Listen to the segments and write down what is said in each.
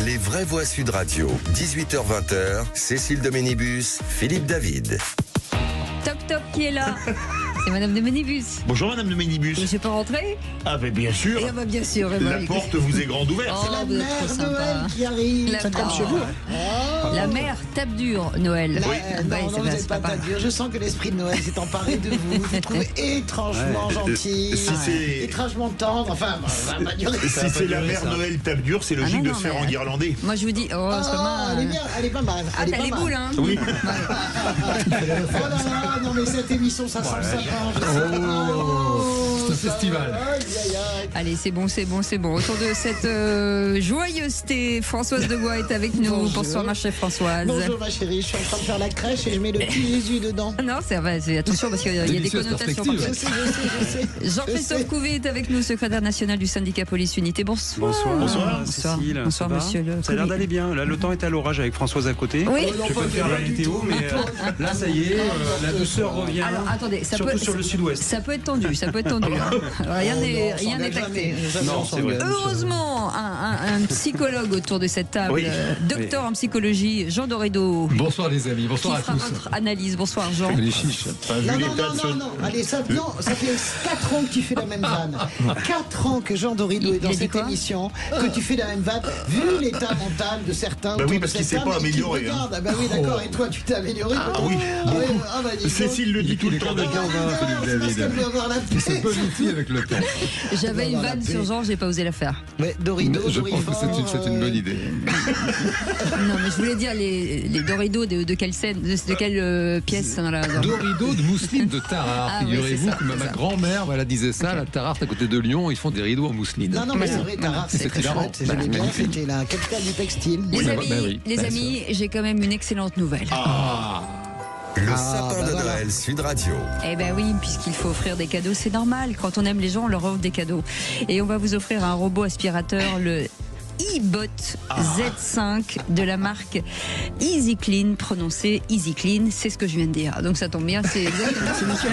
Les vraies voix Sud Radio, 18h-20h, Cécile de Ménibus, Philippe David. Top qui est là. C'est Madame de Ménibus. Bonjour Madame de Ménibus. Je peux rentrer? Ah ben bien sûr. Eh ben, bien sûr. La porte vous est grande ouverte. Oh, la vous êtes trop mère sympa. Noël qui arrive. C'est comme chez vous. La mère tape dur, Noël. Là, Ouais, non, c'est vous pas- n'êtes c'est pas pas ta dur. Je sens que l'esprit de Noël s'est emparé de vous. Vous vous trouvez étrangement gentil, Si c'est- étrangement tendre. Enfin, ça va pas durer. Si c'est la mère Noël tape dur, c'est logique Ah, de non, se faire mais- enguirlander. Moi, je vous dis, oh, c'est pas Elle est mal. bien, elle est pas mal. Ah, Elle est t'as pas les mal. boules, hein? Oui. Oh là là, non mais cette émission, ça sent le sapin. C'est un festival. Aïe, aïe, aïe. Allez, c'est bon. Autour de cette joyeuseté, Françoise Degois est avec nous. Bonjour. Bonsoir, ma chère Françoise. Bonjour ma chérie, je suis en train de faire la crèche et je mets le petit Jésus dedans. Non, c'est attention parce qu'il y a des Délicieuse connotations perspective. partout. Je sais. Jean-Christophe Couvé est avec nous, secrétaire national du syndicat Police Unité. Bonsoir. Bonsoir. Cécile. Bonsoir, ça va monsieur le Ça a l'air Couvé. d'aller bien. Là, le temps est à l'orage avec Françoise à côté. Oui. Je vais pas faire la météo, mais là, ça y est, la douceur revient. Alors attendez, Surtout sur le sud-ouest. Ça peut être tendu. hein. Rien n'est acté. Non, c'est vrai. Heureusement, un psychologue autour de cette table, Oui. docteur en psychologie, Jean Dorido, Bonsoir les amis, qui bonsoir à fera tous. votre analyse. Bonsoir Jean. Les chiches. Non, allez, ça fait 4 ans que tu fais la même vanne. 4 ans que Jean Dorido est Il dans a dit cette quoi émission, que tu fais la même vanne, vu l'état mental de certains. Bah oui, autour parce de qu'il cette s'est pas table et qui amélioré, te regardent. Ah bah oui, d'accord, et toi tu t'es amélioré. oui, dis donc. Cécile le dit tout le temps. de Gandin, Philippe C'est parce David. qu'elle veut avoir la Il se paix. bonifie avec le temps. J'avais une Dans la vanne paix. sur Jean, j'ai pas osé la faire. Ouais, Dorido, Je pense que c'est une bonne idée. Non, mais je voulais dire les Dorido de quelle scène, de quelle pièce dans la. Dos de mousseline de Tarare. Ah oui, Figurez-vous c'est ça, que c'est ma ça. grand-mère disait ça. La Tarare, c'est à côté de Lyon, ils font des rideaux en mousseline. Non, mais c'est vrai, Tarare, c'est très hilarant. chouette. J'aimais bien, c'était la capitale du textile. Les bah, amis, bah oui, les bah, amis, j'ai quand même une excellente nouvelle. Le Ah, sapin bah de voilà. Noël Sud Radio. Eh ben oui, puisqu'il faut offrir des cadeaux, c'est normal. Quand on aime les gens, on leur offre des cadeaux. Et on va vous offrir un robot aspirateur, le iBot Z5 de la marque Easy Clean, prononcé Easy Clean, c'est ce que je viens de dire. Donc ça tombe bien, c'est exactement ce monsieur.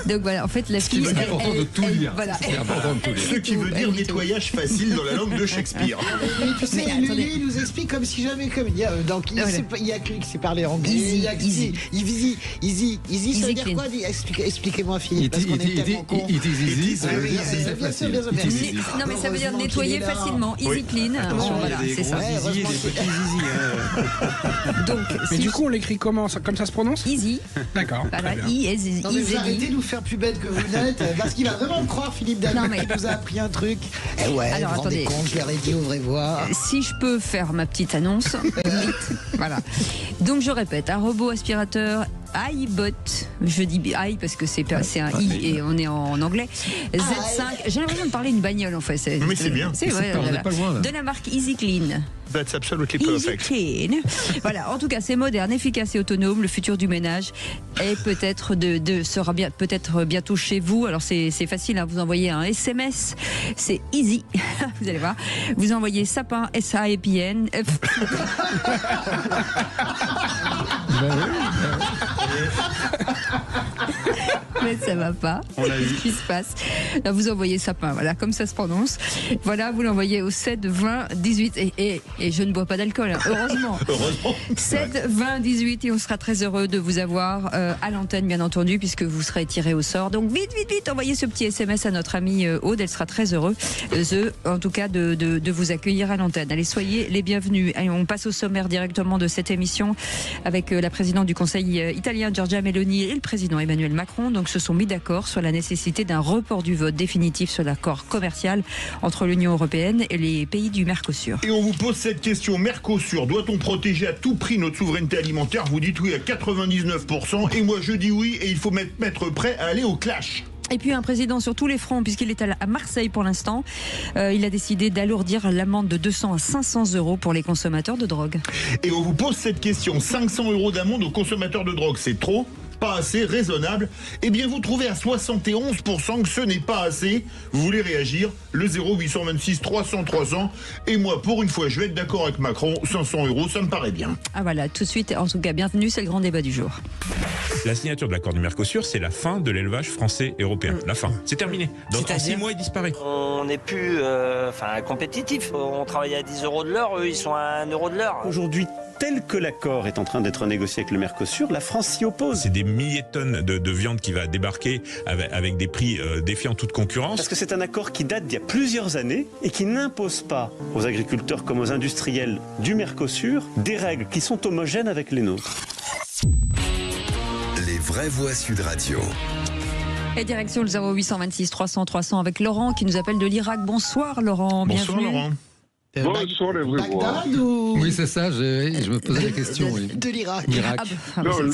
Donc voilà, en fait la fille. C'est important de tout lire. Voilà. C'est important de tout lire. Ce qui veut dire nettoyage facile dans la langue de Shakespeare. Mais tu sais, Mais lui, attendez. il nous explique comme si jamais, comme il y a, donc il Voilà. y a que lui qui sait parler anglais. Easy, Il y a que- easy. Easy, ça veut Easy dire clean. quoi? Expliquez-moi, Philippe, parce qu'on est tellement cons. It is easy, ça Ah veut oui, dire bien c'est sûr, facile. bien sûr, It is merci. easy. Non, mais ça veut dire Heureusement nettoyer qu'il est là. facilement. Easy Oui. Clean. Attention, Bon, il y voilà, a des c'est gros ça. zizi et des petits zizi. Donc, Mais si du coup, on l'écrit comment? Comme ça se prononce? Easy. D'accord. Voilà, très bien. easy. Non, mais vous arrêtez de nous faire plus bête que vous n'êtes, parce qu'il va vraiment me croire, Philippe David, Non, mais- qui nous a appris un truc. Eh ouais, Alors, vous vous rendez attendez. compte, je leur ai dit, ouvrez voir. Si je peux faire ma petite annonce, vite, voilà. Donc je répète, un robot aspirateur iBot, je dis i parce que c'est un i et on est en anglais. Z5, j'ai l'impression de parler une bagnole en fait. Mais c'est bien. C'est vrai, On n'est pas loin là. de la marque Easy Clean. That's absolutely Easy perfect. Clean. Voilà, en tout cas, c'est moderne, efficace et autonome. Le futur du ménage est peut-être sera bien peut-être bientôt chez vous. Alors c'est facile, hein, vous envoyez un SMS, c'est easy. Vous allez voir. Vous envoyez sapin SAPN. Mais ça va pas. On l'a vu. Qu'est-ce qui se passe? Là, vous envoyez sapin, voilà, comme ça se prononce. Voilà, vous l'envoyez au 7 20 18 et je ne bois pas d'alcool, hein, heureusement. 7 20 18 et on sera très heureux de vous avoir à l'antenne, bien entendu, puisque vous serez tiré au sort. Donc vite, envoyez ce petit SMS à notre amie Aude, elle sera très heureuse, en tout cas, de vous accueillir à l'antenne. Allez, soyez les bienvenus. Allez, on passe au sommaire directement de cette émission avec la présidente du Conseil italien, Giorgia Meloni, et le président Emmanuel Macron. Donc se sont mis d'accord sur la nécessité d'un report du vote définitif sur l'accord commercial entre l'Union européenne et les pays du Mercosur. Et on vous pose cette question, Mercosur, doit-on protéger à tout prix notre souveraineté alimentaire? Vous dites oui à 99% et moi je dis oui et il faut mettre prêt à aller au clash. Et puis un président sur tous les fronts, puisqu'il est à Marseille pour l'instant. Il a décidé d'alourdir l'amende de 200 à 500 euros pour les consommateurs de drogue. Et on vous pose cette question, 500 euros d'amende aux consommateurs de drogue, c'est trop? pas assez, raisonnable. Eh bien, vous trouvez à 71% que ce n'est pas assez. Vous voulez réagir? Le 0826 300 300. Et moi, pour une fois, je vais être d'accord avec Macron. 500 €, ça me paraît bien. Ah voilà, tout de suite, en tout cas, bienvenue, c'est le grand débat du jour. La signature de l'accord du Mercosur, c'est la fin de l'élevage français et européen. La fin. C'est terminé. Donc en 6 mois, il disparaît. On n'est plus compétitif. On travaille à 10 € de l'heure, eux, ils sont à 1 € de l'heure. Aujourd'hui, tel que l'accord est en train d'être négocié avec le Mercosur, la France s'y oppose. C'est des milliers de tonnes de viande qui va débarquer avec des prix défiant toute concurrence. Parce que c'est un accord qui date d'il y a plusieurs années et qui n'impose pas aux agriculteurs comme aux industriels du Mercosur des règles qui sont homogènes avec les nôtres. Les vraies voix Sud Radio. Et direction le 0826 300 300 avec Laurent qui nous appelle de l'Irak. Bonsoir Laurent, Bonsoir bienvenue. Laurent. Bonsoir les vrais voix. Bagdad ou Oui, c'est ça, je me posais la question. Oui. de l'Irak? Irak. Non, Je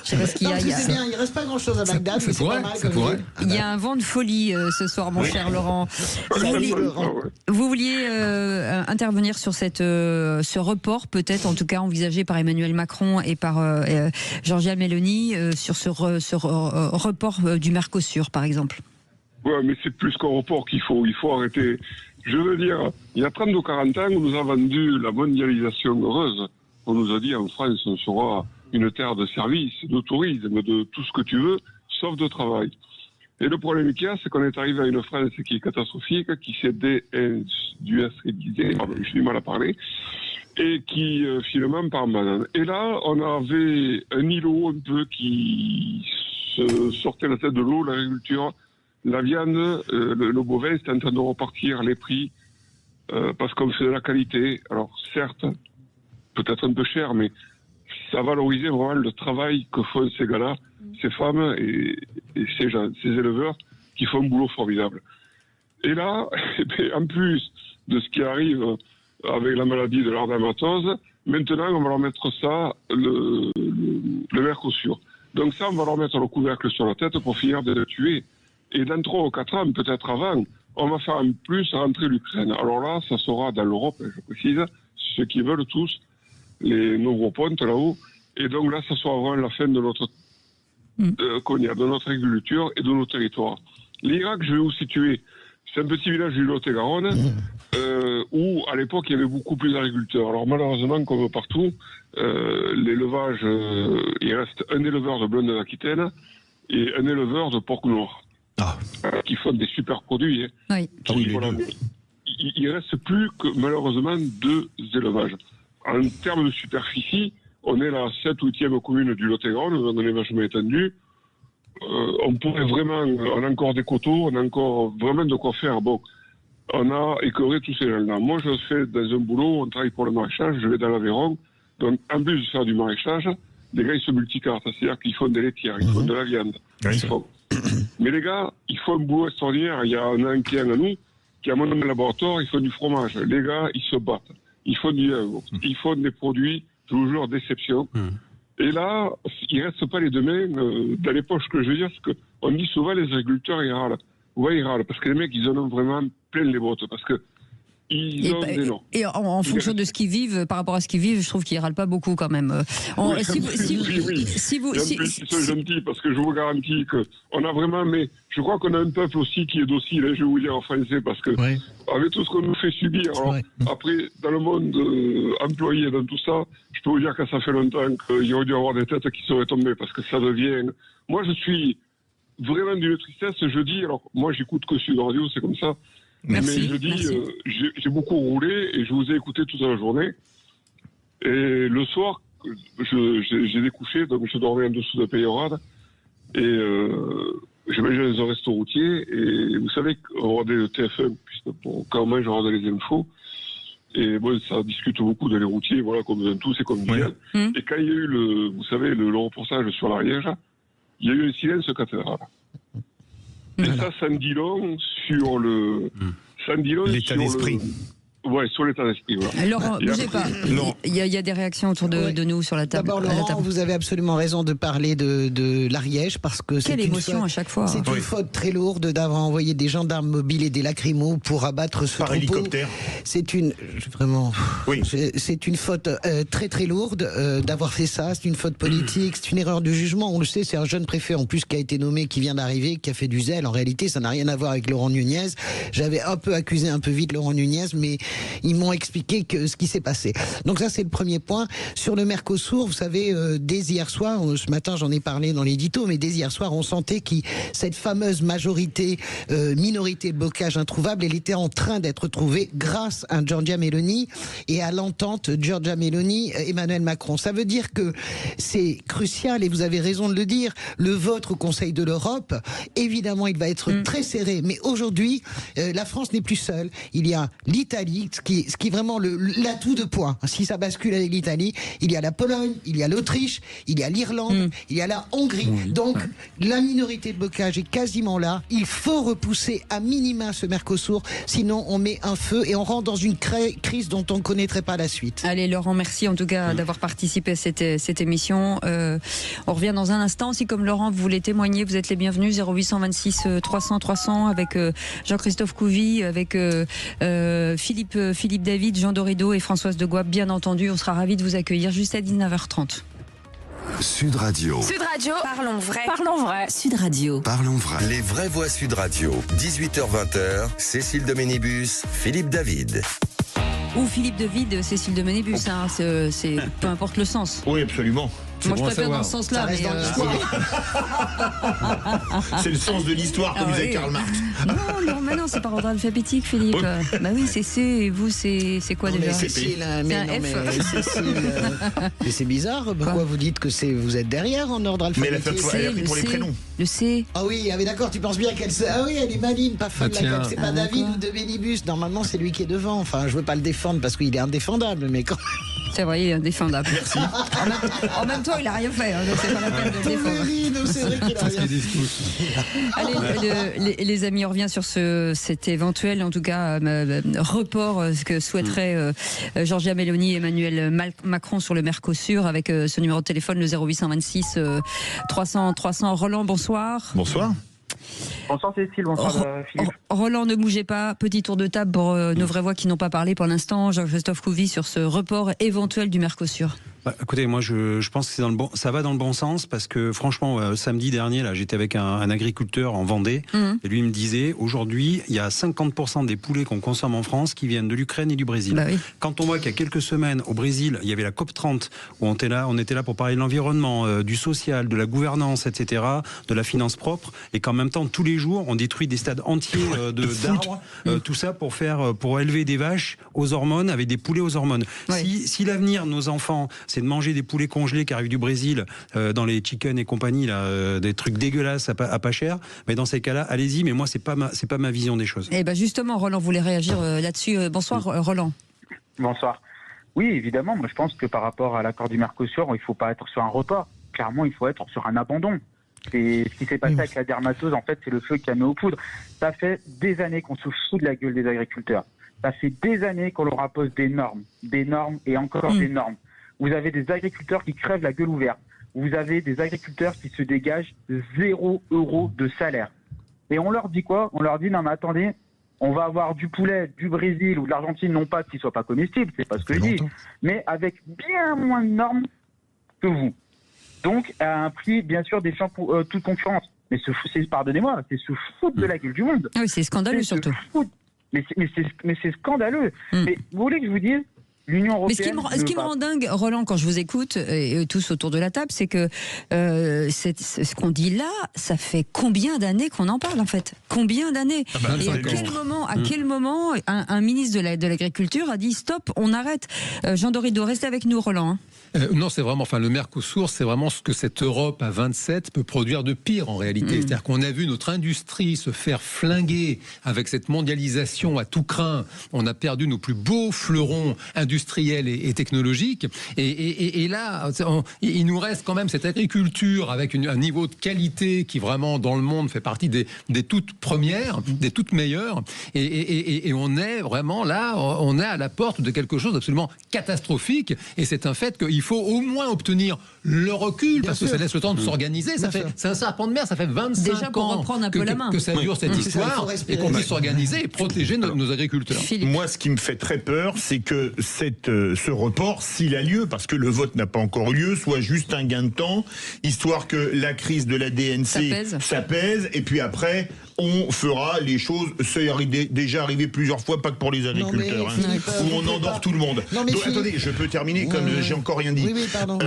sais pas ce qu'il y a. Non, parce que c'est bien, il reste pas grand chose à Bagdad, mais c'est pas mal ça comme pourrait. ville. Il y a un vent de folie ce soir, mon cher Laurent. Vous vouliez intervenir sur ce report, peut-être en tout cas envisagé par Emmanuel Macron et par Giorgia Meloni, sur ce report du Mercosur, par exemple. Ouais, mais c'est plus qu'un report qu'il faut. Il faut arrêter. Je veux dire, il y a 30 ou 40 ans, on nous a vendu la mondialisation heureuse. On nous a dit, en France, on sera une terre de services, de tourisme, de tout ce que tu veux, sauf de travail. Et le problème qu'il y a, c'est qu'on est arrivé à une France qui est catastrophique, qui s'est déindustrialisée, pardon, j'ai du mal à parler, et qui, finalement, part en banane. Et là, on avait un îlot un peu qui se sortait la tête de l'eau, l'agriculture. La viande, le bovin, c'est en train de repartir les prix parce qu'on fait de la qualité. Alors certes, peut-être un peu cher, mais ça valorisait vraiment le travail que font ces gars-là, ces femmes et ces gens, ces éleveurs qui font un boulot formidable. Et là, en plus de ce qui arrive avec la maladie de l'ordammatose, maintenant on va leur mettre ça, le Mercosur. Donc ça, on va leur mettre le couvercle sur la tête pour finir de le tuer. Et dans 3 ou 4 ans, peut-être avant, on va faire en plus rentrer l'Ukraine. Alors là, ça sera dans l'Europe, je précise, ceux qui veulent tous, nos gros pontes là-haut. Et donc là, ça sera vraiment la fin de notre, de notre agriculture et de nos territoires. L'Irak, je vais vous situer, c'est un petit village du Lot-et-Garonne, où à l'époque, il y avait beaucoup plus d'agriculteurs. Alors malheureusement, comme partout, l'élevage, il reste un éleveur de blonde d'Aquitaine et un éleveur de porc noir. Qui font des super produits. Oui. Il ne reste plus que malheureusement 2 élevages. En termes de superficie, on est la 7 ou 8e commune du Lot-et-Garonne, donc on est vachement étendu. On pourrait vraiment, on a encore des coteaux, on a encore vraiment de quoi faire. Bon, on a écœuré tous ces gens-là. Moi, je fais dans un boulot, on travaille pour le maraîchage, je vais dans l'Aveyron. Donc, en plus de faire du maraîchage, les gars, ils se multicartent, c'est-à-dire qu'ils font des laitières, ils font de la viande. Mais les gars, ils font un boulot extraordinaire. Il y a un client à nous qui a mon laboratoire, ils font du fromage. Les gars, ils se battent. Ils font du yaourt. Ils font des produits, toujours d'exception. Et là, il ne reste pas les deux mains dans les poches, que je veux dire, parce qu'on dit souvent les agriculteurs, ils râlent. Ouais, ils râlent, parce que les mecs, ils en ont vraiment plein les bottes. Parce que et en fonction de ce qu'ils vivent, par rapport à ce qu'ils vivent, je trouve qu'ils râlent pas beaucoup quand même. Ils sont gentils, parce que je vous garantis qu'on a vraiment, mais je crois qu'on a un peuple aussi qui est docile, je vais vous dire en français, parce que avec tout ce qu'on nous fait subir, alors après, dans le monde employé, dans tout ça, je peux vous dire que ça fait longtemps qu'il y aurait dû avoir des têtes qui seraient tombées, parce que ça devient... Moi, je suis vraiment d'une tristesse, je dis, alors moi, j'écoute que Sud Radio, c'est comme ça. Merci, mais je dis, j'ai beaucoup roulé et je vous ai écouté toute la journée. Et le soir, j'ai découché, donc je dormais en dessous de Peyorade. Et je mangeais dans un resto routier. Et vous savez, on regardait le TF1, puisque quand même, je regardais les infos. Et bon, ça discute beaucoup dans les routiers, voilà, comme dans tout, c'est comme Michel. Et quand il y a eu vous savez, le reportage sur l'Ariège, il y a eu un silence cathédral. Et ça en dit long sur ça en dit long l'état d'esprit. Ouais, sur l'état d'esprit. Voilà. Laurent, bougez pas. Il y a des réactions autour de nous sur la table. D'abord, Laurent, vous avez absolument raison de parler de l'Ariège parce que quelle émotion à chaque fois. C'est une faute très lourde d'avoir envoyé des gendarmes mobiles et des lacrymos pour abattre ce troupeau. Hélicoptère. C'est une faute très très lourde d'avoir fait ça. C'est une faute politique, c'est une erreur de jugement. On le sait, c'est un jeune préfet en plus qui a été nommé, qui vient d'arriver, qui a fait du zèle. En réalité, ça n'a rien à voir avec Laurent Nunez. J'avais un peu accusé un peu vite Laurent Nunez, mais ils m'ont expliqué ce qui s'est passé. Donc ça, c'est le premier point. Sur le Mercosur, vous savez, dès hier soir, ce matin j'en ai parlé dans l'édito, mais dès hier soir, on sentait que cette fameuse minorité de blocage introuvable, elle était en train d'être trouvée grâce à Giorgia Meloni et à l'entente Giorgia Meloni-Emmanuel Macron. Ça veut dire que c'est crucial, et vous avez raison de le dire, le vote au Conseil de l'Europe, évidemment, il va être très serré, mais aujourd'hui, la France n'est plus seule. Il y a l'Italie, ce qui est vraiment l'atout de points. Si ça bascule avec l'Italie, il y a la Pologne, il y a l'Autriche, il y a l'Irlande, il y a la Hongrie. Donc, la minorité de blocage est quasiment là. Il faut repousser à minima ce Mercosur, sinon on met un feu et on rentre dans une crise dont on ne connaîtrait pas la suite. Allez, Laurent, merci en tout cas d'avoir participé à cette émission. On revient dans un instant. Si comme Laurent, vous voulez témoigner, vous êtes les bienvenus. 0826 300 300 avec Jean-Christophe Couvi, avec Philippe David, Jean Dorido et Françoise de Gouap, bien entendu. On sera ravis de vous accueillir juste à 19h30. Sud Radio. Sud Radio, parlons vrai. Parlons vrai. Sud Radio. Parlons vrai. Les vraies voix Sud Radio. 18h-20h, Cécile de Ménibus, Philippe David. Ou Philippe David, Cécile de Ménibus, hein, c'est peu importe le sens. Oui, absolument. Moi, je préfère dans ce sens-là. Mais c'est le sens de l'histoire, comme disait Karl Marx. Non, c'est par ordre alphabétique, Philippe. Bah oui, c'est C, et vous, c'est quoi déjà? C'est Cécile, mais c'est bizarre. Pourquoi vous dites que vous êtes derrière en ordre alphabétique? Mais elle a pris pour les prénoms. Le C. Ah oui, d'accord, tu penses bien qu'elle sait. Ah oui, elle est maligne, pas folle. C'est pas David ou de Ménibus. Normalement, c'est lui qui est devant. Enfin, je veux pas le défendre parce qu'il est indéfendable, mais quand... C'est vrai, il est indéfendable. Merci. En même temps, il a rien fait, donc c'est pas la peine de le défendre. C'est vrai qu'il a rien fait. Allez, les amis, on revient sur cet éventuel, en tout cas, report, ce que souhaiterait Giorgia Meloni et Emmanuel Macron sur le Mercosur, avec ce numéro de téléphone, le 0826 300 300. Roland, bonsoir. Bonsoir. Bonsoir Cécile, bonsoir Philippe. Roland, ne bougez pas. Petit tour de table pour nos vraies voix qui n'ont pas parlé pour l'instant. Jean-Christophe Couvi sur ce report éventuel du Mercosur. Écoutez, moi je pense que ça va dans le bon sens parce que franchement, samedi dernier, là, j'étais avec un agriculteur en Vendée et lui me disait, aujourd'hui, il y a 50% des poulets qu'on consomme en France qui viennent de l'Ukraine et du Brésil. Bah oui. Quand on voit qu'il y a quelques semaines, au Brésil, il y avait la COP30 où on était là pour parler de l'environnement, du social, de la gouvernance, etc., de la finance propre, et qu'en même temps, tous les jours, on détruit des stades entiers d'arbres, tout ça pour élever des vaches aux hormones, avec des poulets aux hormones. Oui. Si l'avenir de nos enfants, c'est de manger des poulets congelés qui arrivent du Brésil, dans les chicken et compagnie, là, des trucs dégueulasses à pas cher, mais dans ces cas-là, allez-y, mais moi, c'est pas ma vision des choses. Et ben justement, Roland voulait réagir là-dessus. Bonsoir, Roland. Bonsoir. Oui, évidemment, moi je pense que par rapport à l'accord du Mercosur, il ne faut pas être sur un report. Clairement, il faut être sur un abandon. Et ce qui s'est passé avec la dermatose, en fait, c'est le feu qui a mis aux poudres. Ça fait des années qu'on se fout de la gueule des agriculteurs. Ça fait des années qu'on leur impose des normes et encore des normes. Vous avez des agriculteurs qui crèvent la gueule ouverte. Vous avez des agriculteurs qui se dégagent 0 € de salaire. Et on leur dit quoi? On leur dit, non mais attendez, on va avoir du poulet du Brésil ou de l'Argentine, non pas qu'il ne soit pas comestible, c'est pas ce que je dis, mais avec bien moins de normes que vous. Donc, à un prix, bien sûr, défiant toute concurrence. Mais pardonnez-moi, c'est se foutre de la gueule du monde. Ah oui, c'est scandaleux surtout. Mais c'est scandaleux. Mais vous voulez que je vous dise, l'Union européenne... Mais ce qui me rend dingue, Roland, quand je vous écoute, et tous autour de la table, c'est que ce qu'on dit là, ça fait combien d'années qu'on en parle, en fait? Combien d'années? Et à quel moment un ministre de l'Agriculture a dit stop, on arrête? Jean Dorido, restez avec nous, Roland. Non, c'est vraiment, le Mercosur, c'est vraiment ce que cette Europe à 27 peut produire de pire en réalité. C'est-à-dire qu'on a vu notre industrie se faire flinguer avec cette mondialisation à tout crin. On a perdu nos plus beaux fleurons industriels industrielle et technologique. Et là, il nous reste quand même cette agriculture avec un niveau de qualité qui vraiment dans le monde fait partie des toutes premières, des toutes meilleures. Et on est vraiment là, on est à la porte de quelque chose d'absolument catastrophique. Et c'est un fait qu'il faut au moins obtenir le recul, parce que ça laisse le temps de s'organiser. C'est un serpent de mer, ça fait 25 ans que ça dure cette histoire, et qu'on puisse s'organiser et protéger nos agriculteurs. Moi, ce qui me fait très peur, c'est que ce report, s'il a lieu, parce que le vote n'a pas encore eu lieu, soit juste un gain de temps, histoire que la crise de la DNC s'apaise, et puis après, on fera les choses. C'est déjà arrivé plusieurs fois, pas que pour les agriculteurs, où on endort tout le monde. Donc, attendez, je peux terminer comme j'ai encore rien dit. Oui, pardon.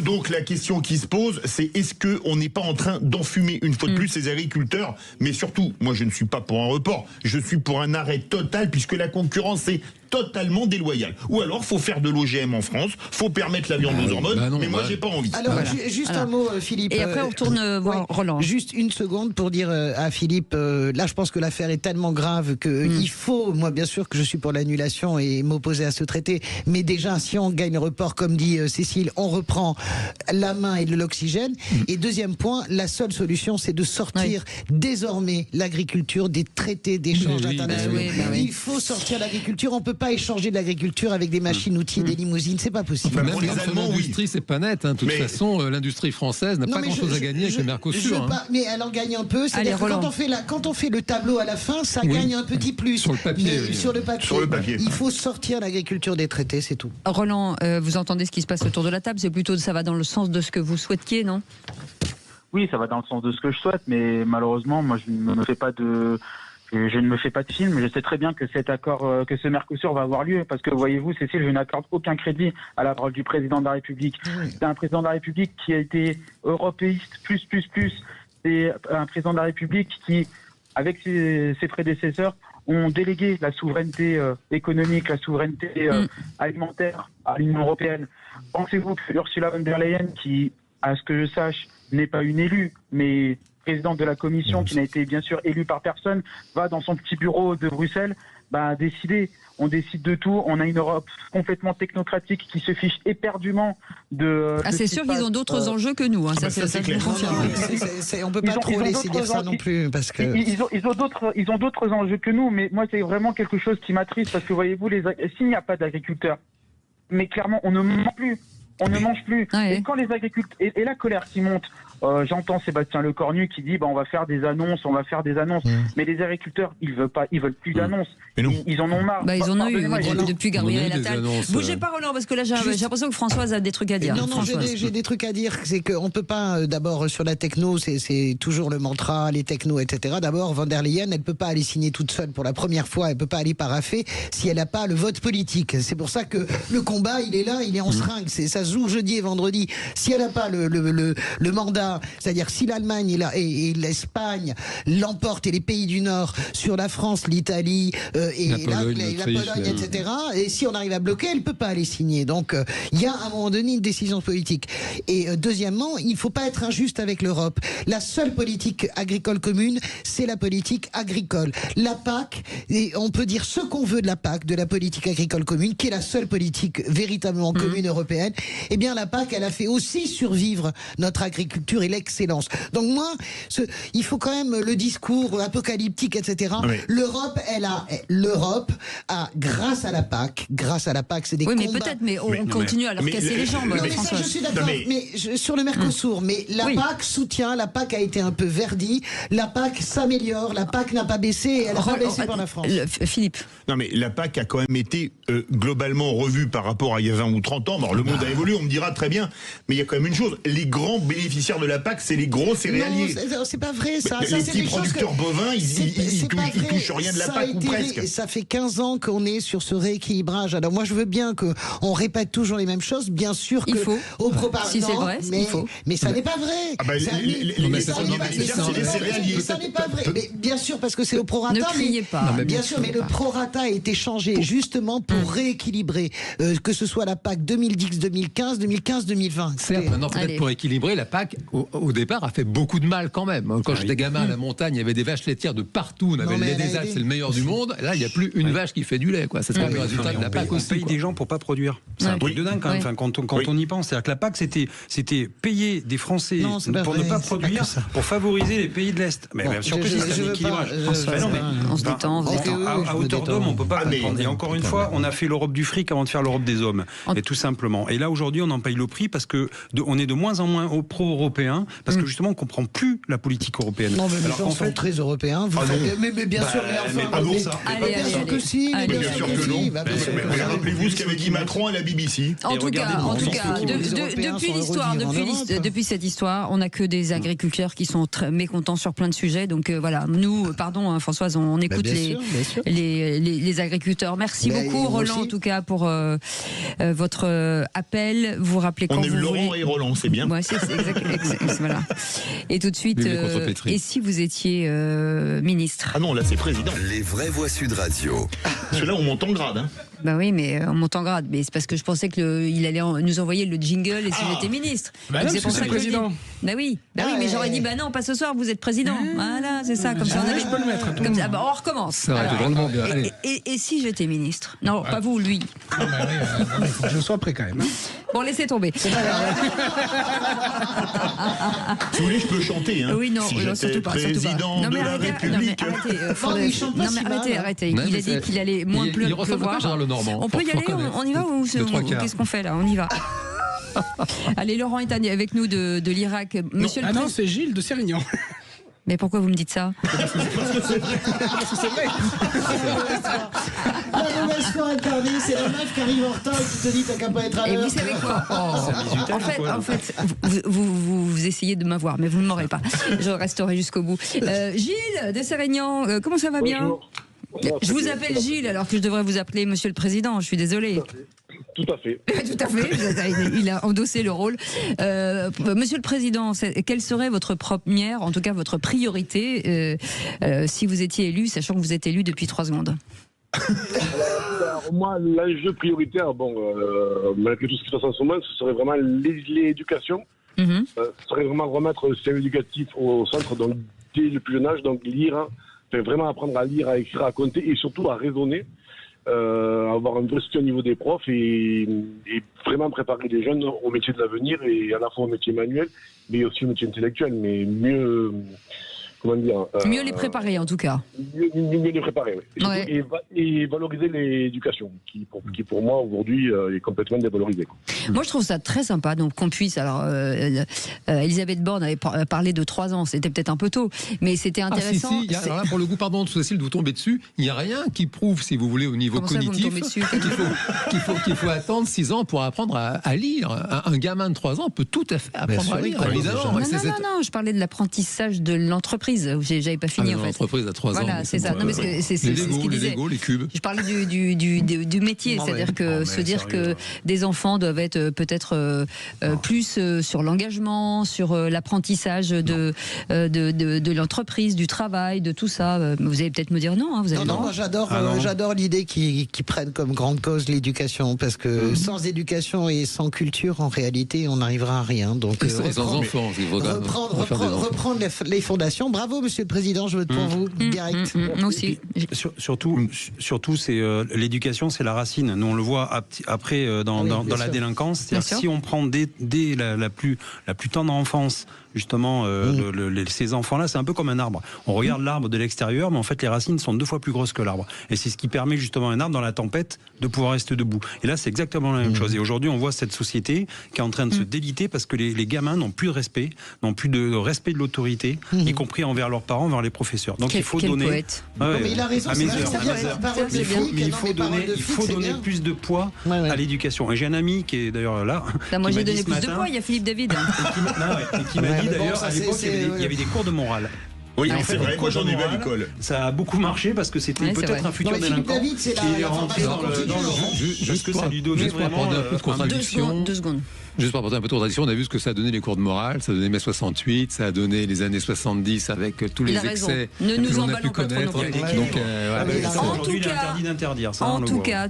Donc la question qui se pose, c'est est-ce qu'on n'est pas en train d'enfumer une fois de plus ces agriculteurs? Mais surtout, moi je ne suis pas pour un report, je suis pour un arrêt total, puisque la concurrence est totalement déloyale. Ou alors, faut faire de l'OGM en France, faut permettre la viande aux hormones, mais moi j'ai pas envie. Alors, juste un mot, Philippe. Et après, on retourne voir Roland. Juste une seconde pour dire à Philippe, là, je pense que l'affaire est tellement grave qu'il faut, moi, bien sûr que je suis pour l'annulation et m'opposer à ce traité, mais déjà, si on gagne le report, comme dit Cécile, on reprend la main et de l'oxygène. Et deuxième point, la seule solution, c'est de sortir désormais l'agriculture des traités d'échange internationaux. Il faut sortir l'agriculture, on peut pas échanger de l'agriculture avec des machines-outils et des limousines, c'est pas possible. Même sur l'industrie, c'est pas net. De toute façon, l'industrie française n'a pas grand-chose à gagner avec le Mercosur. Mais elle en gagne un peu. C'est-à-dire que quand on fait le tableau à la fin, ça gagne un petit plus. Sur le papier. Sur le papier. Il faut sortir l'agriculture des traités, c'est tout. Roland, vous entendez ce qui se passe autour de la table? C'est plutôt, ça va dans le sens de ce que vous souhaitiez, non? Oui, ça va dans le sens de ce que je souhaite, mais malheureusement, moi, je ne me fais pas de film. Je sais très bien que cet accord, que ce Mercosur va avoir lieu, parce que voyez-vous, Cécile, je n'accorde aucun crédit à la parole du président de la République. C'est un président de la République qui a été européiste plus. C'est un président de la République qui, avec ses prédécesseurs, ont délégué la souveraineté économique, la souveraineté alimentaire à l'Union européenne. Pensez-vous que Ursula von der Leyen, qui, à ce que je sache, n'est pas une élue, mais présidente de la Commission, qui n'a été bien sûr élue par personne, va dans son petit bureau de Bruxelles décider. On décide de tout. On a une Europe complètement technocratique qui se fiche éperdument de... c'est sûr qu'ils ont d'autres enjeux que nous. Ça, c'est clair. On peut pas trop laisser dire ça non plus. Parce que... Ils ont d'autres enjeux que nous, mais moi, c'est vraiment quelque chose qui m'attriste, parce que voyez-vous, s'il n'y a pas d'agriculteurs, mais clairement, on ne mange plus. On ne mange plus. Et quand les agriculteurs... Et la colère qui monte, j'entends Sébastien Lecornu qui dit on va faire des annonces. Mais les agriculteurs, ils veulent plus d'annonces. Ils en ont marre. Ils en ont eu depuis Gabriel Attal. Bougez pas, Roland, parce que là j'ai l'impression que Françoise a des trucs à dire. Non, j'ai des trucs à dire. C'est qu'on peut pas, d'abord sur la techno, c'est toujours le mantra, les technos, etc. D'abord, von der Leyen, elle peut pas aller signer toute seule pour la première fois, elle peut pas aller paraffer si elle n'a pas le vote politique. C'est pour ça que le combat, il est là, il est en seringue. Ça se joue jeudi et vendredi. Si elle n'a pas le mandat, c'est-à-dire si l'Allemagne et l'Espagne l'emportent, et les pays du Nord sur la France, l'Italie et la Pologne, etc. Et si on arrive à bloquer, elle peut pas aller signer. Donc il y a à un moment donné une décision politique. Et deuxièmement, il faut pas être injuste avec l'Europe. La seule politique agricole commune, c'est la politique agricole. La PAC, et on peut dire ce qu'on veut de la PAC, de la politique agricole commune, qui est la seule politique véritablement commune européenne. Eh bien, la PAC, elle a fait aussi survivre notre agriculture et l'excellence. Donc moi, il faut quand même le discours apocalyptique, etc. L'Europe a, grâce à la PAC, c'est des combats. Oui, mais peut-être, mais on continue à leur casser les jambes, François. Je suis d'accord, mais sur le Mercosur, mais la PAC soutient, la PAC a été un peu verdie, la PAC s'améliore, la PAC n'a pas baissé, et elle n'a pas baissé pour la France. Philippe. Non, mais la PAC a quand même été globalement revue par rapport à il y a 20 ou 30 ans. Alors, le monde a évolué, on me dira très bien, mais il y a quand même une chose, les grands bénéficiaires de la PAC, c'est les gros céréaliers. Non, c'est pas vrai, ça. Les petits producteurs bovins, ils touchent rien de la PAC, ou presque. Ça fait 15 ans qu'on est sur ce rééquilibrage. Alors moi, je veux bien qu'on répète toujours les mêmes choses, bien sûr que... Il faut. Si c'est vrai, il faut. Mais ça n'est pas vrai. Ça n'est pas vrai. Mais bien sûr, parce que c'est au prorata. Ne criez pas. Bien sûr, mais le prorata a été changé justement pour rééquilibrer, que ce soit la PAC 2010-2015, 2015-2020. Certes, maintenant peut-être pour équilibrer, la PAC au départ, a fait beaucoup de mal quand même. Quand j'étais gamin à la montagne, il y avait des vaches laitières de partout. On avait le lait des Alpes, c'est le meilleur du monde. Là, il n'y a plus une vache qui fait du lait. C'est le résultat de la PAC aussi. On paye des gens pour pas produire. C'est un truc de dingue quand même. Enfin, quand on y pense, c'est-à-dire que la PAC, c'était payer des Français pour ne pas produire, pour favoriser les pays de l'Est. Mais bien sûr que c'est un équilibrage. On se détend. À hauteur d'homme, on peut pas comprendre. Et encore une fois, on a fait l'Europe du fric avant de faire l'Europe des hommes. Et tout simplement. Et là, aujourd'hui, on en paye le prix parce que on est de moins en moins pro-européens, parce que justement, on comprend plus la politique européenne. Non, mais les gens sont très européens. Mais bien sûr, bien sûr que si. Bien sûr que non. Mais rappelez-vous ce qu'avait dit Macron à la BBC. En tout cas, depuis l'histoire, depuis cette histoire, on n'a que des agriculteurs qui sont très mécontents sur plein de sujets. Donc voilà, nous, pardon, Françoise, on écoute les agriculteurs. Merci beaucoup, Roland, en tout cas, pour votre appel. Vous rappelez quand on a vous eu Laurent et Roland, c'est bien. Ouais, c'est exact. Voilà. Et tout de suite, et si vous étiez ministre? Ah non, là c'est président. Les vraies voix Sud Radio. Parce que là on monte en grade. Hein. Bah oui, mais on monte en grade. Mais c'est parce que je pensais qu'il allait nous envoyer le jingle et si j'étais ministre. Bah non, c'est pour ça que président. Bah oui, mais j'aurais dit bah non, pas ce soir, vous êtes président. Voilà, c'est ça. Comme ça, on avait. Je peux le mettre. Comme ça, on recommence. Ça va être drôlement bien. Allez. Et si j'étais ministre? Non, pas vous, lui. Non, il faut que je sois prêt quand même. Bon, laissez tomber. Si vous voulez, je peux chanter. Hein. Oui, non, si j'étais surtout pas. président de la République. Arrêtez. Il a dit qu'il allait moins pleuvoir. On peut y aller, on y va ou qu'est-ce qu'on fait là? On y va. Allez, Laurent est avec nous de l'Irak. Monsieur le non, c'est Gilles de Sérignan. Mais pourquoi vous me dites ça? Parce que c'est vrai. La mauvaise foi incarnée, c'est la meuf qui arrive en retard et qui te dit t'as qu'à pas être à l'heure. Et vous savez quoi? En fait, vous essayez de m'avoir, mais vous ne m'aurez pas. Je resterai jusqu'au bout. Gilles de Sérignan, comment ça va bien? Je vous appelle Gilles alors que je devrais vous appeler Monsieur le Président. Je suis désolée. Tout à fait. Tout à fait. Il a endossé le rôle. Monsieur le Président, quelle serait votre première, en tout cas votre priorité, si vous étiez élu, sachant que vous êtes élu depuis 3 secondes? Alors, moi, l'enjeu prioritaire, malgré tout ce qui se passe en ce moment, ce serait vraiment l'éducation. Ce serait vraiment remettre le système éducatif au centre, donc dès le plus jeune âge, donc lire, vraiment apprendre à lire, à écrire, à compter et surtout à raisonner. Avoir un vrai soutien au niveau des profs et vraiment préparer les jeunes au métier de l'avenir et à la fois au métier manuel mais aussi au métier intellectuel, mais mieux mieux les préparer en tout cas. Mieux les préparer, oui. Ouais. Et valoriser l'éducation qui pour moi aujourd'hui est complètement dévalorisée. Moi je trouve ça très sympa donc qu'on puisse, alors Elisabeth Borne avait parlé de 3 ans, c'était peut-être un peu tôt, mais c'était intéressant. Alors là pour le coup, pardon Cécile de vous tomber dessus, il n'y a rien qui prouve, si vous voulez, au niveau cognitif qu'il faut attendre 6 ans pour apprendre à lire. Un gamin de 3 ans peut tout à fait apprendre à lire, évidemment. Non, je parlais de l'apprentissage de l'entreprise. J'avais pas fini en fait. L'entreprise à 3 ans. Voilà, c'est ça. Non, mais c'est ce qu'il disait. Les Legos, les cubes. Je parlais du métier, c'est-à-dire que se dire que des enfants doivent être peut-être plus sur l'engagement, sur l'apprentissage de l'entreprise, du travail, de tout ça. Vous allez peut-être me dire non. Vous allez non, moi j'adore l'idée qu'ils prennent comme grande cause l'éducation, parce que sans éducation et sans culture, en réalité, on n'arrivera à rien. Donc sans enfants, reprendre les fondations. Bravo, Monsieur le Président, je vote pour vous, direct. Moi aussi. Surtout, c'est l'éducation, c'est la racine. Nous, on le voit après dans la délinquance. C'est-à-dire si on prend dès la plus tendre enfance, justement, ces enfants-là, c'est un peu comme un arbre. On regarde l'arbre de l'extérieur, mais en fait, les racines sont 2 fois plus grosses que l'arbre. Et c'est ce qui permet justement à un arbre, dans la tempête, de pouvoir rester debout. Et là, c'est exactement la même chose. Et aujourd'hui, on voit cette société qui est en train de se déliter parce que les gamins n'ont plus de respect, de l'autorité, y compris envers leurs parents, envers les professeurs. Donc il faut donner. Poète. Mais il a raison. Il faut donner plus de poids à l'éducation. Et j'ai un ami qui est d'ailleurs là. Moi, j'ai donné plus de poids. Il y a Philippe David. Et qui m'a dit d'ailleurs, à l'époque, il y avait des cours de morale. Oui, c'est vrai, moi j'en ai vu à l'école. Ça a beaucoup marché parce que c'était peut-être un futur délinquant qui est rentré dans le rang. Juste que ça lui donnait vraiment un peu de contradiction. 2 secondes. Juste pour apporter un peu de tradition, on a vu ce que ça a donné les cours de morale, ça a donné mai 68, ça a donné les années 70 avec tous les excès ne nous que l'on a emballons pu pas trop non connaître. plus. Donc, Aujourd'hui, il est interdit d'interdire ça. En tout cas,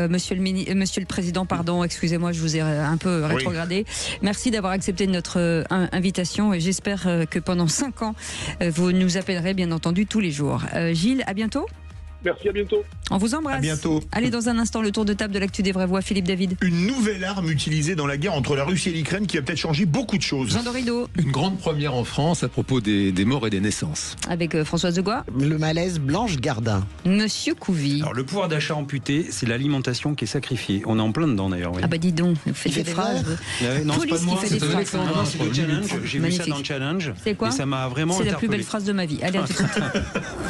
monsieur le président, pardon, excusez-moi, je vous ai un peu rétrogradé. Merci d'avoir accepté notre invitation et j'espère que pendant 5 ans, vous nous appellerez bien entendu tous les jours. Gilles, à bientôt. Merci, à bientôt. On vous embrasse. À bientôt. Allez, dans un instant, le tour de table de l'actu des vraies voix. Philippe David. Une nouvelle arme utilisée dans la guerre entre la Russie et l'Ukraine qui a peut-être changé beaucoup de choses. Jean Dorido. Une grande première en France à propos des morts et des naissances. Avec Françoise Degois. Le malaise Blanche Gardin. Monsieur Couvi. Alors, le pouvoir d'achat amputé, c'est l'alimentation qui est sacrifiée. On est en plein dedans d'ailleurs. Oui. Ah bah dis donc, vous faites des phrases. Non, c'est pas de moi. Qui fait des phrases. C'est le challenge. J'ai vu ça dans le challenge. C'est quoi? Et ça m'a vraiment C'est la interpellé. plus belle phrase de ma vie. Allez, à tout de suite.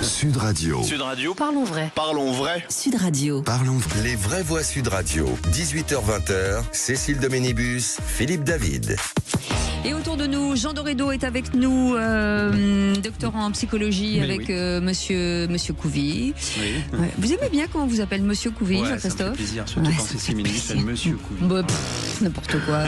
Sud Radio. Sud Radio. Parlons vrai. Parlons vrai. Sud Radio. Parlons vrai. Les vraies voix Sud Radio. 18h-20h. Cécile Doménibus, Philippe David. Et autour de nous, Jean Dorido est avec nous, doctorant en psychologie, avec monsieur Couvi. Oui. Ouais. Vous aimez bien quand on vous appelle monsieur Couvi, Jean-Christophe? Ça me fait plaisir, surtout quand c'est féministe, c'est monsieur Couvi. Bah, n'importe quoi.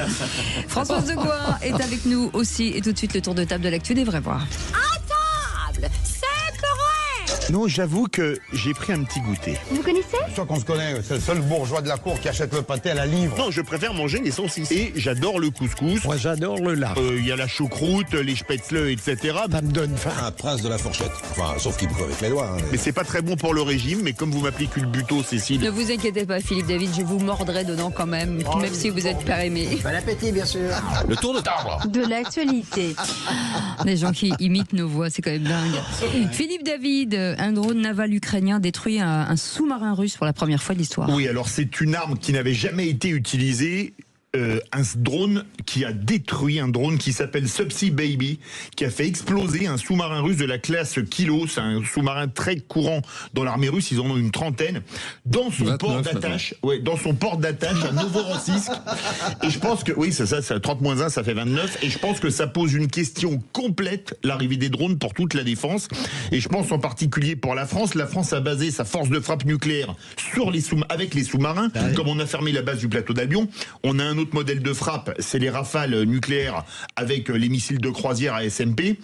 Françoise Degois est avec nous aussi. Et tout de suite, le tour de table de l'actu des vraies voix. À table, c'est correct. Non, j'avoue que j'ai pris un petit goûter. Vous connaissez? Sûr qu'on se connaît, c'est le seul bourgeois de la cour qui achète le pâté à la livre. Non, je préfère manger les saucisses. Et j'adore le couscous. Moi, j'adore le lard. Il y a la choucroute, les spätzle, etc. Ça me donne faim. Un prince de la fourchette. Enfin, sauf qu'il bouffe avec les doigts. Hein. Mais c'est pas très bon pour le régime, mais comme vous m'appelez culbuto, Cécile. Ne vous inquiétez pas, Philippe David, je vous mordrai dedans quand même, même si vous êtes père aimé. Bon appétit, bien sûr. Le tour de table. De l'actualité. Des gens qui imitent nos voix, c'est quand même dingue. Philippe David, un drone naval ukrainien détruit un sous-marin russe pour la première fois de l'histoire. Oui, alors c'est une arme qui n'avait jamais été utilisée. Un drone qui a détruit un drone qui s'appelle Subsea Baby, qui a fait exploser un sous-marin russe de la classe Kilo. C'est un sous-marin très courant dans l'armée russe, ils en ont une trentaine, dans son port d'attache, à Novorossiysk. Et je pense que, oui, ça 30-1, ça fait 29, et je pense que ça pose une question complète, l'arrivée des drones pour toute la défense. Et je pense en particulier pour la France. La France a basé sa force de frappe nucléaire sur avec les sous-marins. Comme on a fermé la base du plateau d'Albion, on a un autre modèle de frappe, c'est les Rafales nucléaires avec les missiles de croisière à SMP.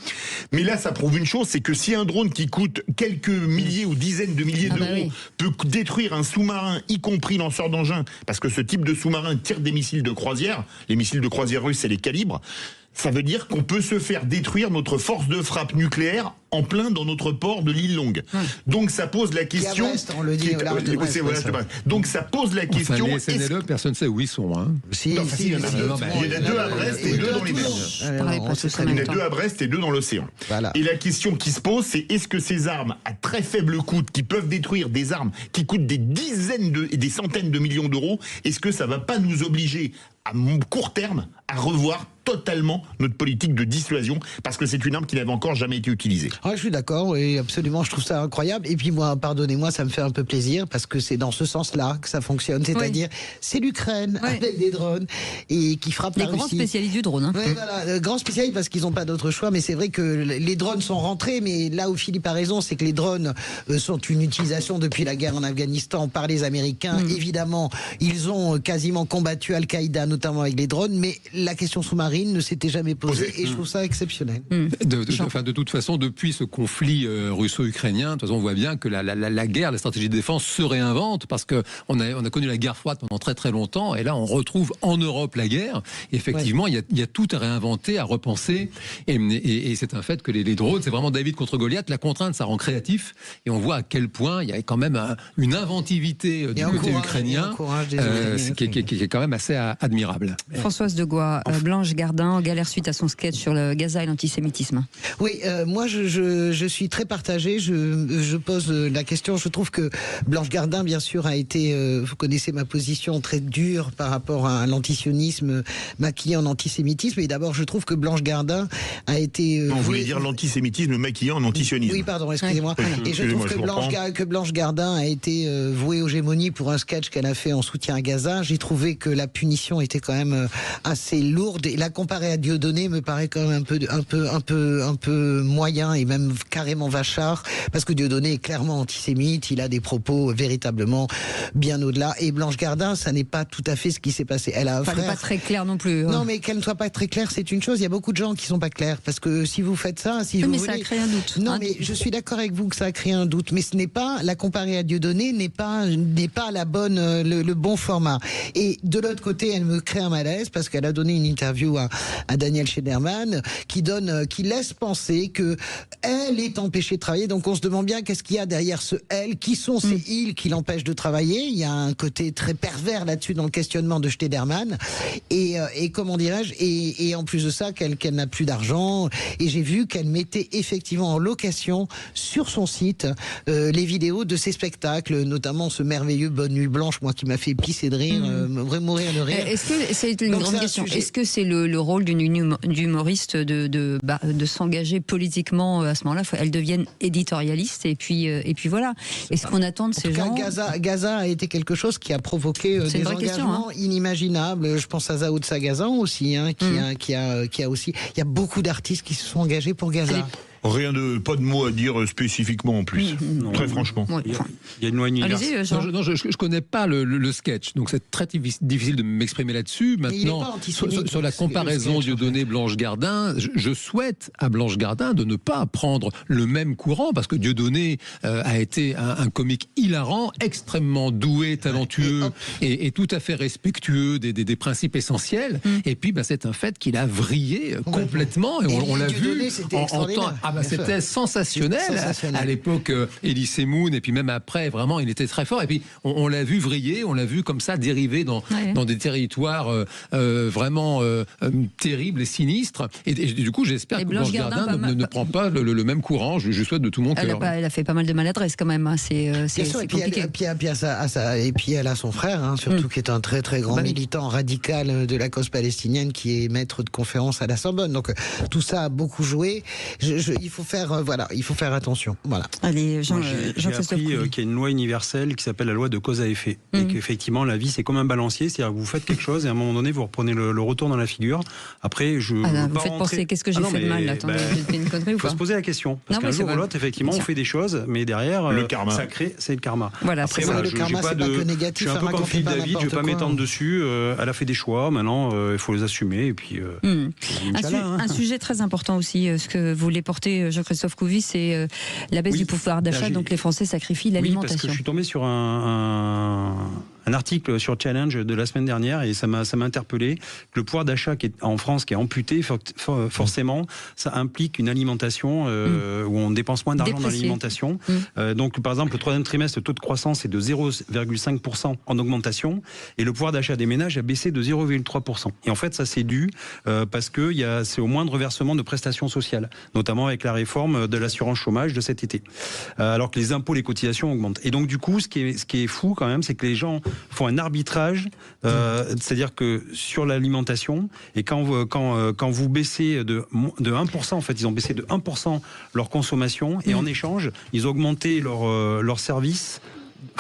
Mais là, ça prouve une chose, c'est que si un drone qui coûte quelques milliers ou dizaines de milliers d'euros peut détruire un sous-marin, y compris lanceur d'engins, parce que ce type de sous-marin tire des missiles de croisière, les missiles de croisière russes, c'est les calibres, ça veut dire qu'on peut se faire détruire notre force de frappe nucléaire en plein dans notre port de l'île Longue. Donc ça pose la question. On le dit, donc ça pose la question. Enfin, les SNLE, personne ne sait où ils sont. Hein. Il y en a 2 à Brest et 2 dans les mers. Il y en a 2 à Brest et 2 dans l'océan. Et la question qui se pose, c'est est-ce que ces armes à très faible coût, qui peuvent détruire des armes qui coûtent des dizaines et des centaines de millions d'euros, est-ce que ça va pas nous obliger à court terme à revoir totalement notre politique de dissuasion, parce que c'est une arme qui n'avait encore jamais été utilisée. Ah, je suis d'accord, oui, absolument, je trouve ça incroyable. Et puis moi, pardonnez-moi, ça me fait un peu plaisir, parce que c'est dans ce sens-là que ça fonctionne, c'est-à-dire c'est l'Ukraine avec des drones et qui frappe la Russie. Les grands spécialistes du drone. Hein. Oui, voilà, grands spécialistes parce qu'ils n'ont pas d'autre choix, mais c'est vrai que les drones sont rentrés, mais là où Philippe a raison, c'est que les drones sont une utilisation depuis la guerre en Afghanistan par les Américains. Évidemment, ils ont quasiment combattu Al-Qaïda, notamment avec les drones, mais la question sous-marine ne s'était jamais posée et je trouve ça exceptionnel. De toute façon, depuis ce conflit russo-ukrainien, de toute façon, on voit bien que la guerre, la stratégie de défense se réinvente, parce qu'on a connu la guerre froide pendant très très longtemps, et là on retrouve en Europe la guerre. Et effectivement, il y a tout à réinventer, à repenser, et c'est un fait que les drones, c'est vraiment David contre Goliath. La contrainte, ça rend créatif, et on voit à quel point il y a quand même une inventivité du côté ukrainien qui est quand même assez admirable. Françoise Degois, Blanche Gardin, galère suite à son sketch sur le Gaza et l'antisémitisme. Oui, moi je suis très partagée. Je pose la question. Je trouve que Blanche Gardin, bien sûr, a été, vous connaissez ma position, très dure par rapport à l'antisionisme maquillé en antisémitisme. Et d'abord, je trouve que Blanche Gardin a été... non, vous voulez dire l'antisémitisme maquillé en antisionisme. Oui, pardon, excusez-moi. Et je trouve que Blanche Gardin a été vouée aux gémonies pour un sketch qu'elle a fait en soutien à Gaza. J'ai trouvé que la punition était quand même assez lourde, et la comparer à Dieudonné me paraît quand même un peu moyen et même carrément vachard, parce que Dieudonné est clairement antisémite, il a des propos véritablement bien au-delà. Et Blanche Gardin, ça n'est pas tout à fait ce qui s'est passé. Elle a un frère... pas très clair non plus. Non, mais qu'elle ne soit pas très claire, c'est une chose. Il y a beaucoup de gens qui sont pas clairs, parce que si vous faites ça, si vous mais voulez... ça a créé un doute. Non, mais je suis d'accord avec vous que ça a créé un doute, mais ce n'est pas, la comparer à Dieudonné n'est pas la bonne, le bon format. Et de l'autre côté, elle me crée un malaise parce qu'elle a donné une interview à Daniel Schneiderman qui laisse penser que elle est empêchée de travailler. Donc on se demande bien qu'est-ce qu'il y a derrière ce elle, qui sont ces ils qui l'empêchent de travailler. Il y a un côté très pervers là-dessus dans le questionnement de Schneiderman. Et comment dirais-je, et en plus de ça, qu'elle n'a plus d'argent. Et j'ai vu qu'elle mettait effectivement en location sur son site les vidéos de ses spectacles, notamment ce merveilleux Bonne Nuit Blanche, moi qui m'a fait pisser de rire, mourir de rire. Est-ce que c'est une grande question? Est-ce que c'est le rôle d'une humoriste de s'engager politiquement à ce moment-là? Elle devienne éditorialiste et puis voilà. Est-ce qu'on attend de ces gens? Gaza a été quelque chose qui a provoqué des engagements inimaginables. Je pense à Zaoud Sagazan aussi, qui a aussi. Il y a beaucoup d'artistes qui se sont engagés pour Gaza. Pas de mots à dire spécifiquement en plus. Très franchement. Il y a une loi universelle. Je connais pas le sketch, donc c'est très difficile de m'exprimer là-dessus. Maintenant, sur la comparaison Dieudonné-Blanche Gardin, je souhaite à Blanche Gardin de ne pas prendre le même courant, parce que Dieudonné a été un comique hilarant, extrêmement doué, talentueux et tout à fait respectueux des principes essentiels. Et puis, c'est un fait qu'il a vrillé complètement, et on l'a vu en temps. C'était sensationnel. À l'époque, Elie Moon, et puis même après, vraiment, il était très fort. Et puis, on l'a vu vriller, on l'a vu comme ça dériver dans des territoires vraiment terribles et sinistres. Et du coup, j'espère que Blanche Gardin ne prend pas le même courant. Je souhaite de tout mon cœur. Elle a fait pas mal de maladresse quand même. C'est compliqué. Et puis elle a son frère, surtout, qui est un très très grand militant radical de la cause palestinienne, qui est maître de conférence à la Sorbonne. Donc tout ça a beaucoup joué. Il faut faire attention. Voilà. Allez, j'ai appris qu'il y a une loi universelle qui s'appelle la loi de cause à effet. Et qu'effectivement, la vie, c'est comme un balancier. C'est-à-dire que vous faites quelque chose et à un moment donné, vous reprenez le retour dans la figure. Après, vous faites penser, qu'est-ce que j'ai fait de mal? Attendez, j'ai fait une connerie ou pas? Il faut se poser la question. Parce qu'un jour ou l'autre, effectivement, on fait des choses, mais derrière, le karma. Ça crée, c'est le karma. Voilà, après, le karma, c'est pas que négatif. Je suis un peu comme Philippe David, je ne vais pas m'étendre dessus. Elle a fait des choix, maintenant, il faut les assumer. Et puis, un sujet très important aussi, ce que vous voulez porter, Jean-Christophe Couvi, c'est la baisse du pouvoir d'achat, donc les Français sacrifient l'alimentation. Oui, parce que je suis tombé sur un article sur Challenge de la semaine dernière et ça m'a interpellé. Le pouvoir d'achat en France qui est amputé, forcément, ça implique une alimentation où on dépense moins d'argent dans l'alimentation. Donc, par exemple, le troisième trimestre, le taux de croissance est de 0,5% en augmentation et le pouvoir d'achat des ménages a baissé de 0,3%. Et en fait, ça c'est dû parce que c'est au moindre versement de prestations sociales, notamment avec la réforme de l'assurance chômage de cet été. Alors que les impôts, les cotisations augmentent. Et donc, du coup, ce qui est fou quand même, c'est que les gens font un arbitrage, c'est-à-dire que sur l'alimentation, et quand vous baissez de 1%, en fait, ils ont baissé de 1% leur consommation, et en échange, ils ont augmenté leur service,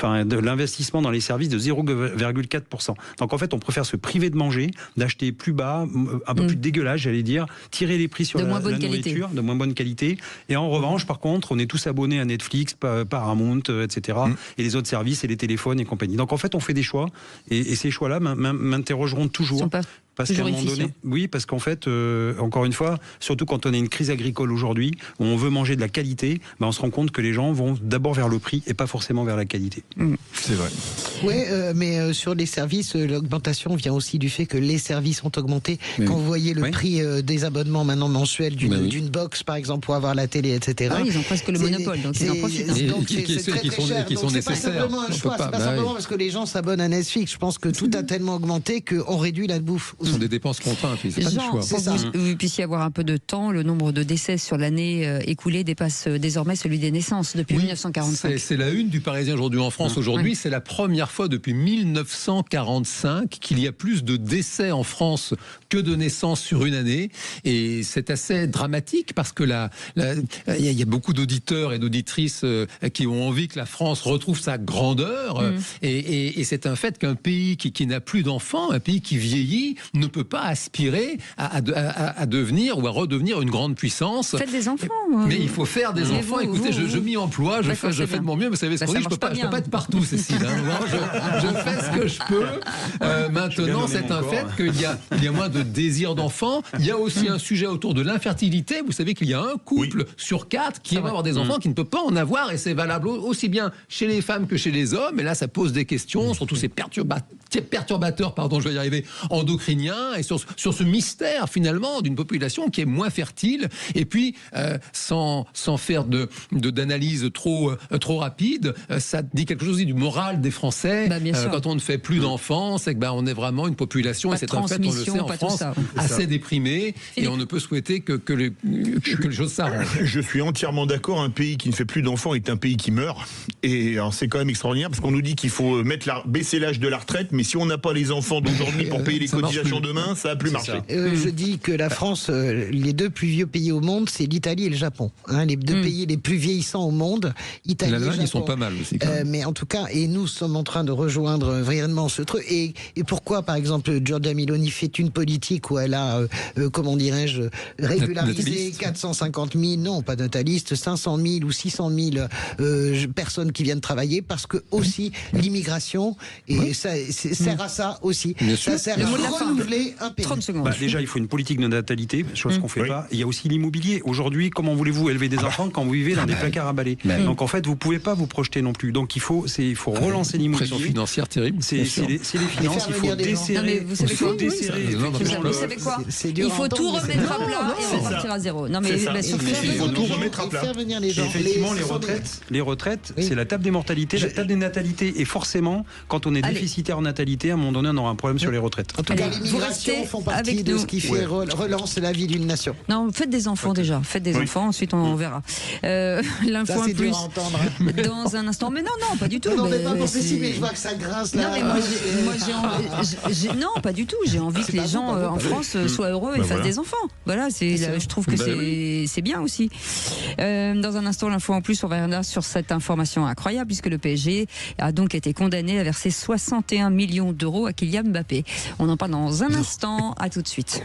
de l'investissement dans les services de 0,4%. Donc en fait, on préfère se priver de manger, d'acheter plus bas, un peu plus dégueulasse, j'allais dire, tirer les prix sur la nourriture de moins bonne qualité. Et en revanche, par contre, on est tous abonnés à Netflix, Paramount, etc. Et les autres services et les téléphones et compagnie. Donc en fait, on fait des choix. Et ces choix-là m'interrogeront toujours. Parce qu'à un moment donné, parce qu'en fait, encore une fois, surtout quand on a une crise agricole aujourd'hui, où on veut manger de la qualité, on se rend compte que les gens vont d'abord vers le prix et pas forcément vers la qualité. C'est vrai. Oui, mais sur les services, l'augmentation vient aussi du fait que les services ont augmenté. Quand vous voyez le prix des abonnements maintenant mensuels d'une box, par exemple, pour avoir la télé, etc. Ils ont presque le monopole, donc ils en profitent. Qui sont nécessaires. C'est pas simplement un choix, c'est pas simplement parce que les gens s'abonnent à Netflix. Je pense que tout a tellement augmenté qu'on réduit la bouffe. Ce sont des dépenses contraintes, c'est pas du choix. Pour que vous puissiez avoir un peu de temps, le nombre de décès sur l'année écoulée dépasse désormais celui des naissances depuis 1945. C'est la une du Parisien aujourd'hui en France. Aujourd'hui, c'est la première fois depuis 1945 qu'il y a plus de décès en France que de naissances sur une année. Et c'est assez dramatique parce que il y a beaucoup d'auditeurs et d'auditrices qui ont envie que la France retrouve sa grandeur. Et c'est un fait qu'un pays qui n'a plus d'enfants, un pays qui vieillit, ne peut pas aspirer à devenir ou à redevenir une grande puissance. Faites des enfants. Mais il faut faire des enfants. Écoutez, je m'y emploie, je fais de mon mieux. Vous savez ce qu'on dit, je peux pas être partout, Cécile. Je fais ce que je peux. Maintenant, c'est un fait qu'il y a moins de désir d'enfant. Il y a aussi un sujet autour de l'infertilité. Vous savez qu'il y a un couple sur 4 qui aimerait avoir des enfants, qui ne peut pas en avoir, et c'est valable aussi bien chez les femmes que chez les hommes. Et là, ça pose des questions sur tous ces perturbateurs, je vais y arriver, endocriniens, et sur ce mystère finalement d'une population qui est moins fertile. Et puis, sans faire d'analyse trop rapide, ça dit quelque chose du moral des Français. Quand on ne fait plus d'enfants, c'est que on est vraiment une population, et c'est un fait, on le sait en France, assez déprimée, et on ne peut souhaiter que les choses s'arrangent. Je suis entièrement d'accord. Un pays qui ne fait plus d'enfants est un pays qui meurt. Et c'est quand même extraordinaire, parce qu'on nous dit qu'il faut baisser l'âge de la retraite, mais si on n'a pas les enfants d'aujourd'hui pour payer les cotisations demain, ça n'a plus marché. Je dis que la France, les 2 plus vieux pays au monde, c'est l'Italie et le Japon. Les 2 pays les plus vieillissants au monde, Italie et Japon. Ils sont pas mal aussi. Mais en tout cas, et nous sommes en train de rejoindre vraiment ce truc. Et pourquoi, par exemple, Giorgia Meloni fait une politique où elle a, comment dirais-je, régularisé 450 000, non, pas nataliste, 500 000 ou 600 000 personnes qui viennent travailler, parce que aussi l'immigration, et ça sert à ça aussi. Ça sert à renouveler un pays. 30 secondes. Déjà, il faut une politique de natalité, chose qu'on fait pas. Il y a aussi l'immobilier. Aujourd'hui, comment voulez-vous élever des enfants quand vous vivez dans des placards à balai? Donc en fait, vous pouvez pas vous projeter non plus. Donc il faut relancer l'immobilier. Pression financière terrible. C'est les finances. Il faut desserrer. Vous savez quoi? Il faut tout remettre à plat et repartir à zéro. Non mais il faut tout remettre à plat. Effectivement, les retraites, c'est la table des mortalités, la table des natalités. Et forcément, quand on est déficitaire en natalité, à un moment donné, on aura un problème sur les retraites. En tout cas, l'immigration font partie de ce qui fait relance la vie d'une nation. Non, faites des enfants déjà. Faites des enfants, ensuite on verra. L'info en plus. Dans un instant. Mais non, pas du tout. Non, mais pas pour ceci, mais je vois que ça grince là. Non, mais moi j'ai envie. Non, pas du tout. J'ai envie que les gens en France soient heureux et fassent des enfants. Voilà, je trouve que c'est bien aussi. Dans un instant, l'info en plus, on va revenir sur cette information incroyable, puisque le PSG a donc été condamné à verser 61 millions d'euros à Kylian Mbappé. On en parle dans un instant. À tout de suite.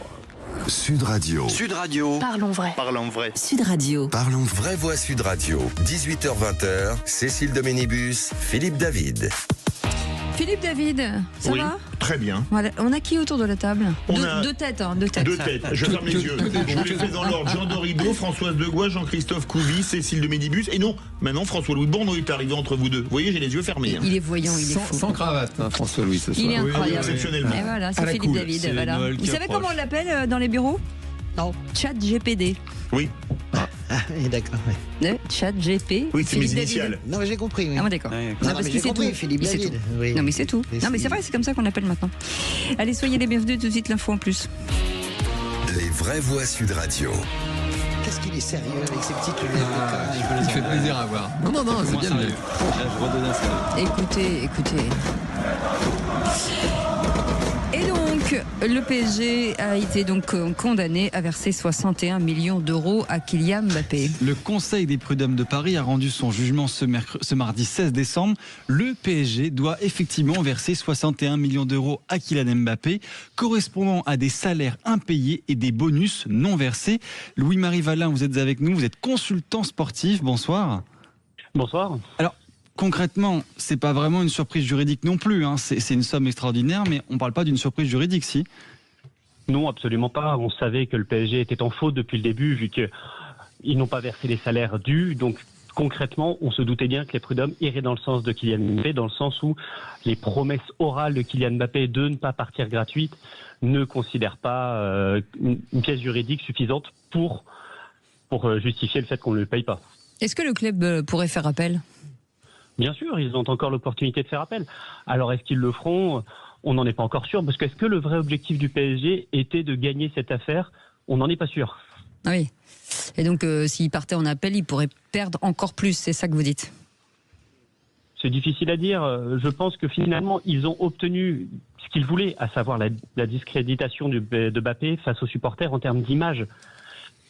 Sud Radio. Sud Radio. Parlons vrai. Parlons vrai. Sud Radio. Parlons vraie voix Sud Radio. 18h-20h, Cécile Doménibus, Philippe David. Philippe David, ça va? Très bien. Voilà. On a qui autour de la table? Deux têtes. Deux têtes. Je ferme les yeux. Je vous les fais dans l'ordre. Jean Dorido, Françoise Degois, Jean-Christophe Couvi, Cécile Doménibus. Et non, maintenant François-Louis Bourneau est arrivé entre vous deux. Vous voyez, j'ai les yeux fermés. Il est voyant, il est fou. Sans cravate, François-Louis, ce soir. Il est incroyable. Exceptionnellement. Et voilà, c'est Philippe David. Voilà. Vous savez comment on l'appelle dans les bureaux? Non. ChatGPD. Oui. D'accord. ChatGPT. Oui, c'est mes initiales. Non, mais j'ai compris. Oui. Ah, d'accord. Non, mais j'ai compris, Philippe David. Oui. Non, mais c'est tout. Non, mais c'est vrai, c'est comme ça qu'on l'appelle maintenant. Allez, soyez les bienvenus, tout de suite l'info en plus. Les vraies voix Sud Radio. Qu'est-ce qu'il est sérieux avec ses petites lunettes? Il fait plaisir à voir. Non, c'est bien. Je redonne un salut. Écoutez. Et donc, le PSG a été donc condamné à verser 61 millions d'euros à Kylian Mbappé. Le Conseil des prud'hommes de Paris a rendu son jugement ce mardi 16 décembre. Le PSG doit effectivement verser 61 millions d'euros à Kylian Mbappé, correspondant à des salaires impayés et des bonus non versés. Louis-Marie Valin, vous êtes avec nous, vous êtes consultant sportif. Bonsoir. Bonsoir. Alors, concrètement, c'est pas vraiment une surprise juridique non plus. C'est une somme extraordinaire, mais on parle pas d'une surprise juridique, si? Non, absolument pas. On savait que le PSG était en faute depuis le début, vu qu'ils n'ont pas versé les salaires dus. Donc, concrètement, on se doutait bien que les prud'hommes iraient dans le sens de Kylian Mbappé, dans le sens où les promesses orales de Kylian Mbappé de ne pas partir gratuite ne considèrent pas une pièce juridique suffisante pour justifier le fait qu'on ne le paye pas. Est-ce que le club pourrait faire appel ? Bien sûr, ils ont encore l'opportunité de faire appel. Alors, est-ce qu'ils le feront ? On n'en est pas encore sûr, parce que est-ce que le vrai objectif du PSG était de gagner cette affaire ? On n'en est pas sûr. Ah oui. Et donc, s'ils partaient en appel, ils pourraient perdre encore plus, c'est ça que vous dites ? C'est difficile à dire. Je pense que finalement, ils ont obtenu ce qu'ils voulaient, à savoir la discréditation de Mbappé face aux supporters en termes d'image.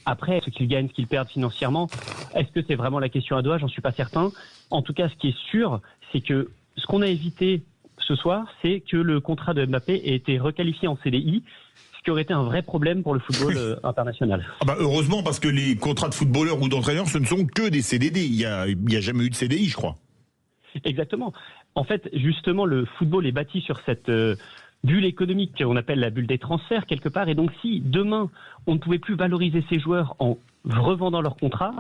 Après, ce qu'ils gagnent, ce qu'ils perdent financièrement, est-ce que c'est vraiment la question à doigt ? J'en suis pas certain. En tout cas, ce qui est sûr, c'est que ce qu'on a évité ce soir, c'est que le contrat de Mbappé ait été requalifié en CDI, ce qui aurait été un vrai problème pour le football international. Ah bah heureusement, parce que les contrats de footballeurs ou d'entraîneurs, ce ne sont que des CDD. Il y a jamais eu de CDI, je crois. Exactement. En fait, justement, le football est bâti sur cette bulle économique qu'on appelle la bulle des transferts, quelque part. Et donc, si demain, on ne pouvait plus valoriser ces joueurs en revendant leurs contrats,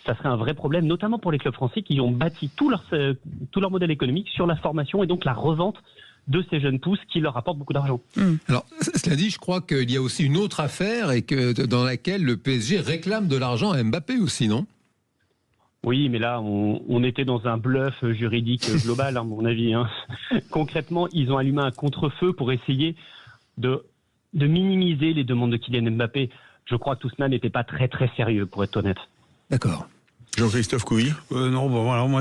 ça serait un vrai problème, notamment pour les clubs français qui ont bâti tout leur modèle économique sur la formation et donc la revente de ces jeunes pousses qui leur apportent beaucoup d'argent. Alors, cela dit, je crois qu'il y a aussi une autre affaire et dans laquelle le PSG réclame de l'argent à Mbappé aussi, non ? Oui, mais là, on était dans un bluff juridique global, à mon avis. Concrètement, ils ont allumé un contre-feu pour essayer de minimiser les demandes de Kylian Mbappé. Je crois que tout cela n'était pas très très sérieux, pour être honnête. D'accord. Jean-Christophe Couy. Non, bon, voilà, moi,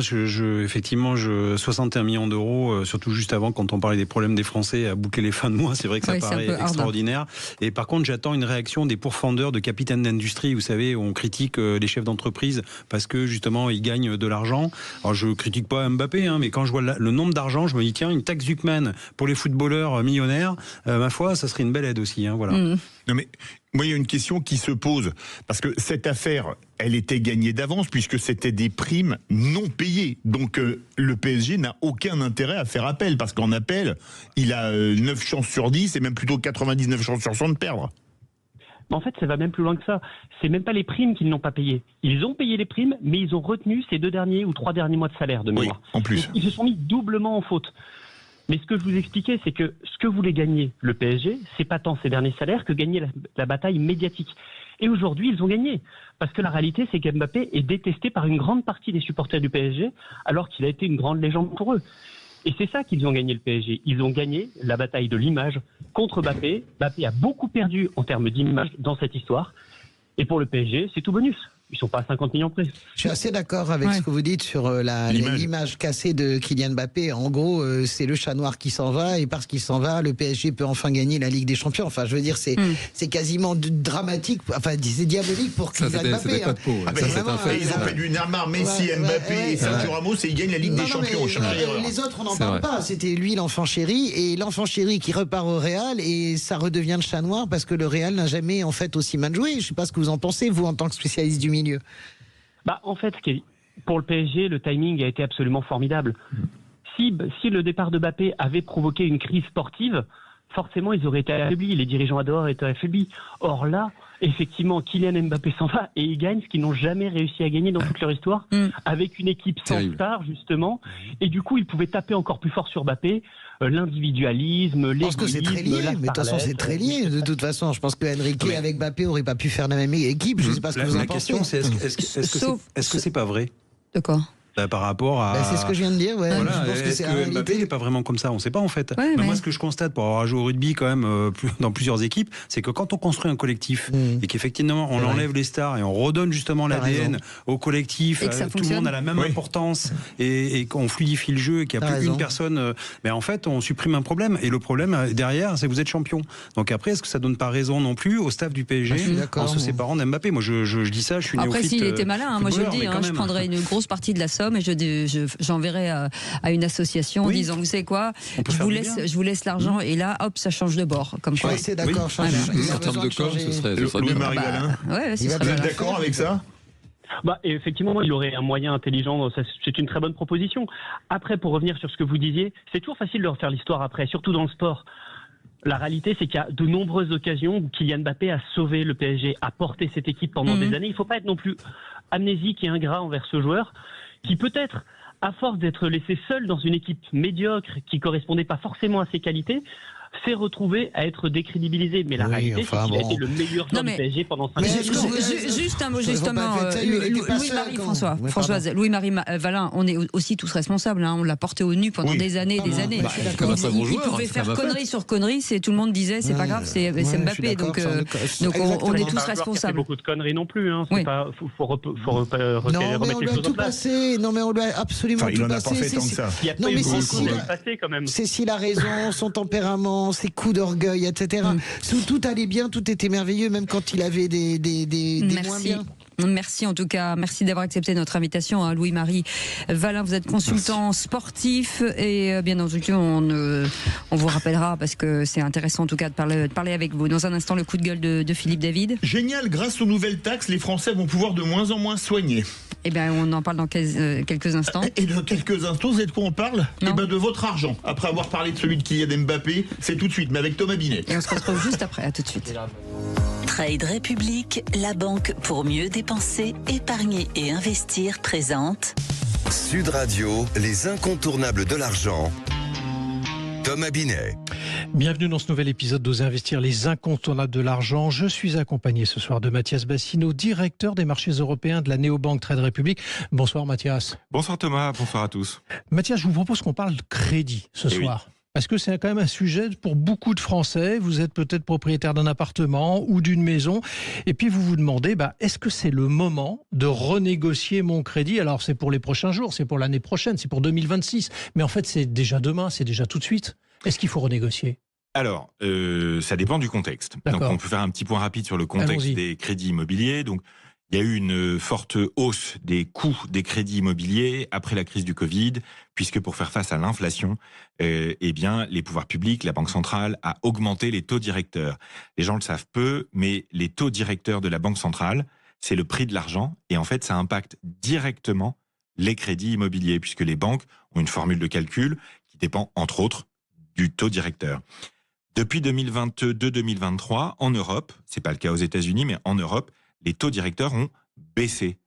effectivement, 61 millions d'euros, surtout juste avant, quand on parlait des problèmes des Français à boucler les fins de mois, c'est vrai que ça paraît extraordinaire. Et par contre, j'attends une réaction des pourfendeurs de capitaines d'industrie. Vous savez, on critique les chefs d'entreprise parce que, justement, ils gagnent de l'argent. Alors, je critique pas Mbappé, mais quand je vois le nombre d'argent, je me dis, tiens, une taxe Zuckman pour les footballeurs millionnaires, ma foi, ça serait une belle aide aussi. Voilà. Non, mais moi, il y a une question qui se pose, parce que cette affaire, elle était gagnée d'avance, puisque c'était des primes non payées. Donc, le PSG n'a aucun intérêt à faire appel, parce qu'en appel, il a 9 chances sur 10, et même plutôt 99 chances sur 100 de perdre. En fait, ça va même plus loin que ça. C'est même pas les primes qu'ils n'ont pas payées. Ils ont payé les primes, mais ils ont retenu ces 2 derniers ou 3 derniers mois de salaire de mémoire. Oui, en plus. Donc, ils se sont mis doublement en faute. Mais ce que je vous expliquais, c'est que ce que voulait gagner le PSG, c'est pas tant ces derniers salaires que gagner la bataille médiatique. Et aujourd'hui, ils ont gagné. Parce que la réalité, c'est qu'Mbappé est détesté par une grande partie des supporters du PSG, alors qu'il a été une grande légende pour eux. Et c'est ça qu'ils ont gagné le PSG. Ils ont gagné la bataille de l'image contre Mbappé. Mbappé a beaucoup perdu en termes d'image dans cette histoire. Et pour le PSG, c'est tout bonus. Ils sont pas à 50 millions près. Je suis assez d'accord avec ce que vous dites sur l'image cassée de Kylian Mbappé. En gros, c'est le chat noir qui s'en va, et parce qu'il s'en va, le PSG peut enfin gagner la Ligue des Champions. Enfin, je veux dire, c'est quasiment dramatique. Enfin, c'est diabolique pour Kylian Mbappé. Ils ont fait du Neymar, Messi, Mbappé et Sergio Ramos, et ils gagnent la Ligue des Champions. Les autres, on n'en parle pas. C'était lui l'enfant chéri, et l'enfant chéri qui repart au Real, et ça redevient le chat noir parce que le Real n'a jamais en fait aussi mal joué. Je ne sais pas ce que vous en pensez, vous, en tant que spécialiste du milieu. En fait, pour le PSG, le timing a été absolument formidable. Si le départ de Mbappé avait provoqué une crise sportive, forcément, ils auraient été affaiblis. Les dirigeants auraient été affaiblis. Or là, effectivement, Kylian Mbappé s'en va et ils gagnent ce qu'ils n'ont jamais réussi à gagner dans toute leur histoire, avec une équipe sans star, justement. Et du coup, ils pouvaient taper encore plus fort sur Mbappé. L'individualisme, l'égoïsme. Je pense que c'est très lié, mais de toute façon, c'est très lié. De toute façon, je pense que Enrique avec Mbappé n'aurait pas pu faire la même équipe. Je ne sais pas ce que vous en pensez. La question, c'est est-ce que c'est pas vrai ? D'accord. Par rapport à... c'est ce que je viens de dire, ouais. Voilà, je pense est-ce que Mbappé n'est pas vraiment comme ça ? On ne sait pas en fait. Moi, ce que je constate pour avoir joué au rugby quand même dans plusieurs équipes, c'est que quand on construit un collectif et qu'effectivement on enlève les stars et on redonne justement l'ADN au collectif, tout le monde a la même importance et qu'on fluidifie le jeu et qu'il n'y a plus une personne, mais en fait on supprime un problème. Et le problème derrière, c'est que vous êtes champion. Donc après, est-ce que ça donne pas raison non plus au staff du PSG en se séparant d'Mbappé ? Moi je dis ça, je suis néophyte. Après, s'il était malin, moi je le dis, je prendrais une grosse partie de la somme et j'enverrai à une association en disant, vous savez quoi, je vous laisse l'argent et là, hop, ça change de bord. Comme quoi. C'est d'accord. En termes de com, ce serait Louis-Marie Galin. Vous êtes d'accord avec ça ? Effectivement, il aurait un moyen intelligent, c'est une très bonne proposition. Après, pour revenir sur ce que vous disiez, c'est toujours facile de refaire l'histoire après, surtout dans le sport. La réalité, c'est qu'il y a de nombreuses occasions où Kylian Mbappé a sauvé le PSG, a porté cette équipe pendant des années. Il ne faut pas être non plus amnésique et ingrat envers ce joueur qui peut-être, à force d'être laissé seul dans une équipe médiocre qui correspondait pas forcément à ses qualités, s'est retrouvé à être décrédibilisé. Mais la réalité, c'est qu'il a été le meilleur joueur du PSG pendant 5 ans. Juste un mot, justement, Louis-Marie Françoise, Louis-Marie Valin, on est aussi tous responsables. On l'a porté au nu pendant des années, des années. Il pouvait faire connerie sur connerie, tout le monde disait, c'est pas grave, c'est Mbappé. Donc on est tous responsables. Beaucoup de conneries non plus. Faut remettre les choses en place. Non, mais on doit absolument tout passer. Il en a pas fait tant que ça. Non, mais Cécile a raison, son tempérament, ses coups d'orgueil, etc. Tout allait bien, tout était merveilleux, même quand il avait des moins bien. Merci en tout cas, merci d'avoir accepté notre invitation, hein, Louis-Marie Valin. Vous êtes consultant sportif et bien entendu on vous rappellera parce que c'est intéressant en tout cas de parler avec vous. Dans un instant, le coup de gueule de Philippe David. Génial, grâce aux nouvelles taxes, les Français vont pouvoir de moins en moins soigner. Eh bien, on en parle dans quelques instants. Et dans quelques instants, vous savez de quoi on parle ? Eh ben, de votre argent. Après avoir parlé de celui de Kylian Mbappé, c'est tout de suite, mais avec Thomas Binet. Et on se retrouve juste après, à tout de suite. Trade République, la banque pour mieux dépenser, épargner et investir présente. Sud Radio, les incontournables de l'argent. Thomas Binet. Bienvenue dans ce nouvel épisode d'Oser investir, les incontournables de l'argent. Je suis accompagné ce soir de Mathias Bassino, directeur des marchés européens de la néobanque Trade République. Bonsoir Mathias. Bonsoir Thomas, bonsoir à tous. Mathias, je vous propose qu'on parle de crédit ce soir. Oui. Parce que c'est quand même un sujet pour beaucoup de Français. Vous êtes peut-être propriétaire d'un appartement ou d'une maison. Et puis vous vous demandez, est-ce que c'est le moment de renégocier mon crédit ? Alors c'est pour les prochains jours, c'est pour l'année prochaine, c'est pour 2026. Mais en fait c'est déjà demain, c'est déjà tout de suite. Est-ce qu'il faut renégocier ? Alors, ça dépend du contexte. Donc on peut faire un petit point rapide sur le contexte des crédits immobiliers. Donc il y a eu une forte hausse des coûts des crédits immobiliers après la crise du Covid, puisque pour faire face à l'inflation, les pouvoirs publics, la Banque centrale, a augmenté les taux directeurs. Les gens le savent peu, mais les taux directeurs de la Banque centrale, c'est le prix de l'argent, et en fait, ça impacte directement les crédits immobiliers, puisque les banques ont une formule de calcul qui dépend, entre autres, du taux directeur. Depuis 2022-2023, en Europe, c'est pas le cas aux États-Unis, mais en Europe, les taux directeurs ont baissé.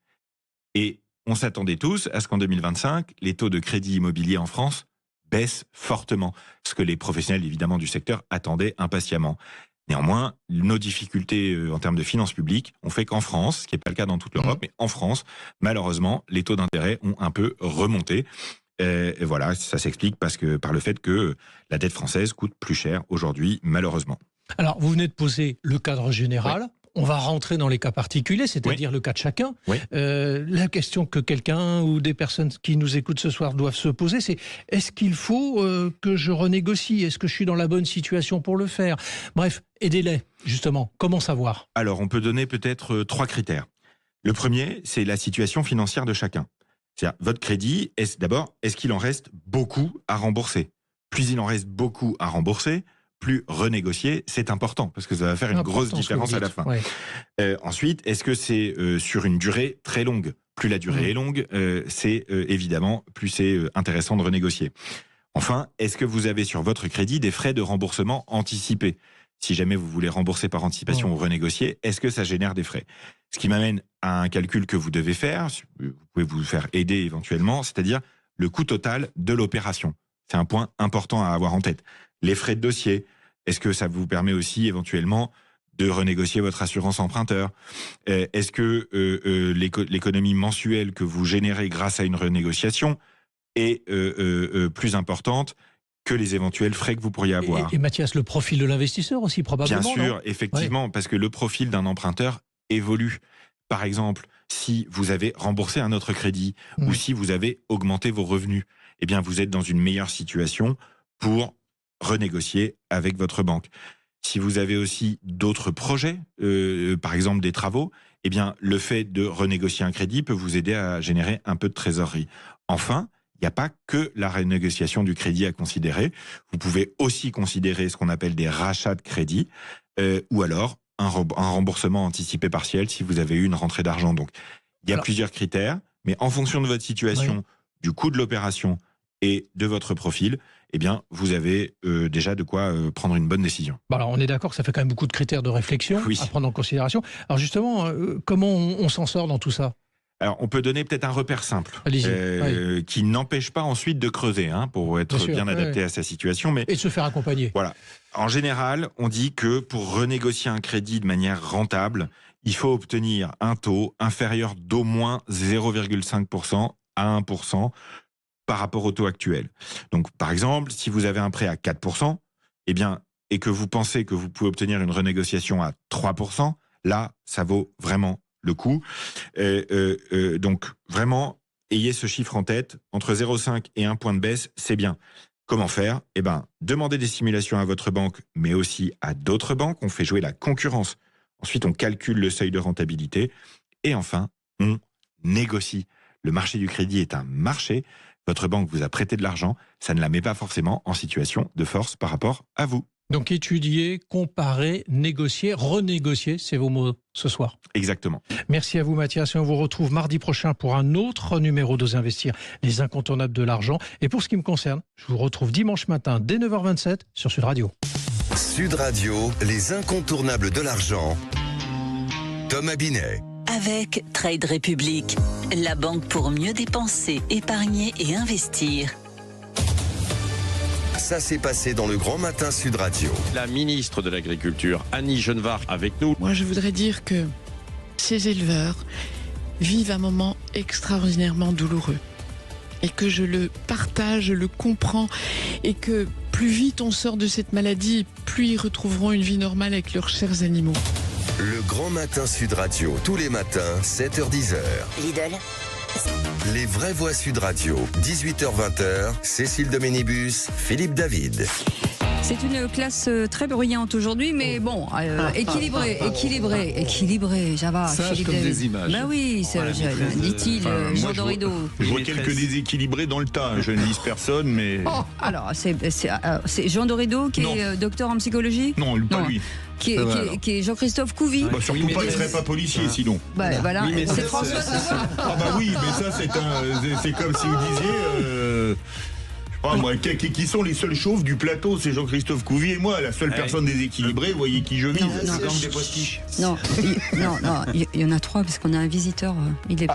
Et on s'attendait tous à ce qu'en 2025, les taux de crédit immobilier en France baissent fortement, ce que les professionnels évidemment du secteur attendaient impatiemment. Néanmoins, nos difficultés en termes de finances publiques ont fait qu'en France, ce qui n'est pas le cas dans toute l'Europe, mais en France, malheureusement, les taux d'intérêt ont un peu remonté. Et voilà, ça s'explique par le fait que la dette française coûte plus cher aujourd'hui, malheureusement. Alors, vous venez de poser le cadre général. Oui. On va rentrer dans les cas particuliers, c'est-à-dire le cas de chacun. Oui. La question que quelqu'un ou des personnes qui nous écoutent ce soir doivent se poser, c'est est-ce qu'il faut que je renégocie ? Est-ce que je suis dans la bonne situation pour le faire ? Bref, aidez-les, justement. Comment savoir ? Alors, on peut donner peut-être 3 critères. Le premier, c'est la situation financière de chacun. C'est-à-dire, votre crédit, est-ce qu'il en reste beaucoup à rembourser ? Plus il en reste beaucoup à rembourser, plus renégocier, c'est important, parce que ça va faire une grosse différence à la fin. Ouais. Ensuite, est-ce que c'est sur une durée très longue ? Plus la durée est longue, c'est évidemment, plus c'est intéressant de renégocier. Enfin, est-ce que vous avez sur votre crédit des frais de remboursement anticipés ? Si jamais vous voulez rembourser par anticipation ou renégocier, est-ce que ça génère des frais ? Ce qui m'amène à un calcul que vous devez faire, vous pouvez vous faire aider éventuellement, c'est-à-dire le coût total de l'opération. C'est un point important à avoir en tête. Les frais de dossier, est-ce que ça vous permet aussi éventuellement de renégocier votre assurance emprunteur ? Est-ce que l'économie mensuelle que vous générez grâce à une renégociation est plus importante que les éventuels frais que vous pourriez avoir ? Et Mathias, le profil de l'investisseur aussi, probablement. Bien sûr, effectivement, parce que le profil d'un emprunteur évolue. Par exemple, si vous avez remboursé un autre crédit ou si vous avez augmenté vos revenus, eh bien, vous êtes dans une meilleure situation pour renégocier avec votre banque. Si vous avez aussi d'autres projets, par exemple des travaux, eh bien, le fait de renégocier un crédit peut vous aider à générer un peu de trésorerie. Enfin, il n'y a pas que la renégociation du crédit à considérer. Vous pouvez aussi considérer ce qu'on appelle des rachats de crédit ou alors un remboursement anticipé partiel si vous avez eu une rentrée d'argent. Donc, il y a plusieurs critères, mais en fonction de votre situation, du coût de l'opération et de votre profil, eh bien, vous avez déjà de quoi prendre une bonne décision. Bon, alors, on est d'accord que ça fait quand même beaucoup de critères de réflexion à prendre en considération. Alors justement, comment on s'en sort dans tout ça ? Alors, on peut donner peut-être un repère simple qui n'empêche pas ensuite de creuser pour être bien adapté à sa situation. Mais, et de se faire accompagner. Voilà. En général, on dit que pour renégocier un crédit de manière rentable, il faut obtenir un taux inférieur d'au moins 0,5% à 1% par rapport au taux actuel. Donc, par exemple, si vous avez un prêt à 4%, et que vous pensez que vous pouvez obtenir une renégociation à 3%, là, ça vaut vraiment le coup. Donc, vraiment, ayez ce chiffre en tête. Entre 0,5 et 1 point de baisse, c'est bien. Comment faire ? Demandez des simulations à votre banque, mais aussi à d'autres banques. On fait jouer la concurrence. Ensuite, on calcule le seuil de rentabilité. Et enfin, on négocie. Le marché du crédit est un marché. Votre banque vous a prêté de l'argent, ça ne la met pas forcément en situation de force par rapport à vous. Donc étudier, comparer, négocier, renégocier, c'est vos mots ce soir. Exactement. Merci à vous Mathias et on vous retrouve mardi prochain pour un autre numéro d'Osez Investir, les incontournables de l'argent. Et pour ce qui me concerne, je vous retrouve dimanche matin dès 9h27 sur Sud Radio. Sud Radio, les incontournables de l'argent. Thomas Binet. Avec Trade Republic, la banque pour mieux dépenser, épargner et investir. Ça s'est passé dans le Grand Matin Sud Radio. La ministre de l'Agriculture, Annie Genevard, avec nous. Moi, je voudrais dire que ces éleveurs vivent un moment extraordinairement douloureux. Et que je le partage, je le comprends. Et que plus vite on sort de cette maladie, plus ils retrouveront une vie normale avec leurs chers animaux. Le Grand Matin Sud Radio, tous les matins, 7h-10h. Lidl. Les vraies voix Sud Radio, 18h-20h, Cécile de Ménibus, Philippe David. C'est une classe très bruyante aujourd'hui, mais bon, équilibrée, Java. Ça, Philippe comme David. des images. Bah oui, dit-il, Jean Dorido. Je vois quelques déséquilibrés dans le tas, je ne vise personne, mais... Oh, alors, c'est Jean Dorido qui est docteur en psychologie? Non, pas lui. Qui est Jean-Christophe Couvi. Bah, surtout pas, il ne serait pas policier sinon. Bah, voilà, oui, c'est François. Ah bah oui, mais ça c'est comme si vous disiez... moi, qui sont les seuls chauves du plateau, c'est Jean-Christophe Couvi et moi, la seule personne déséquilibrée, vous voyez qui je vise. Non, il y en a 3 parce qu'on a un visiteur. Il est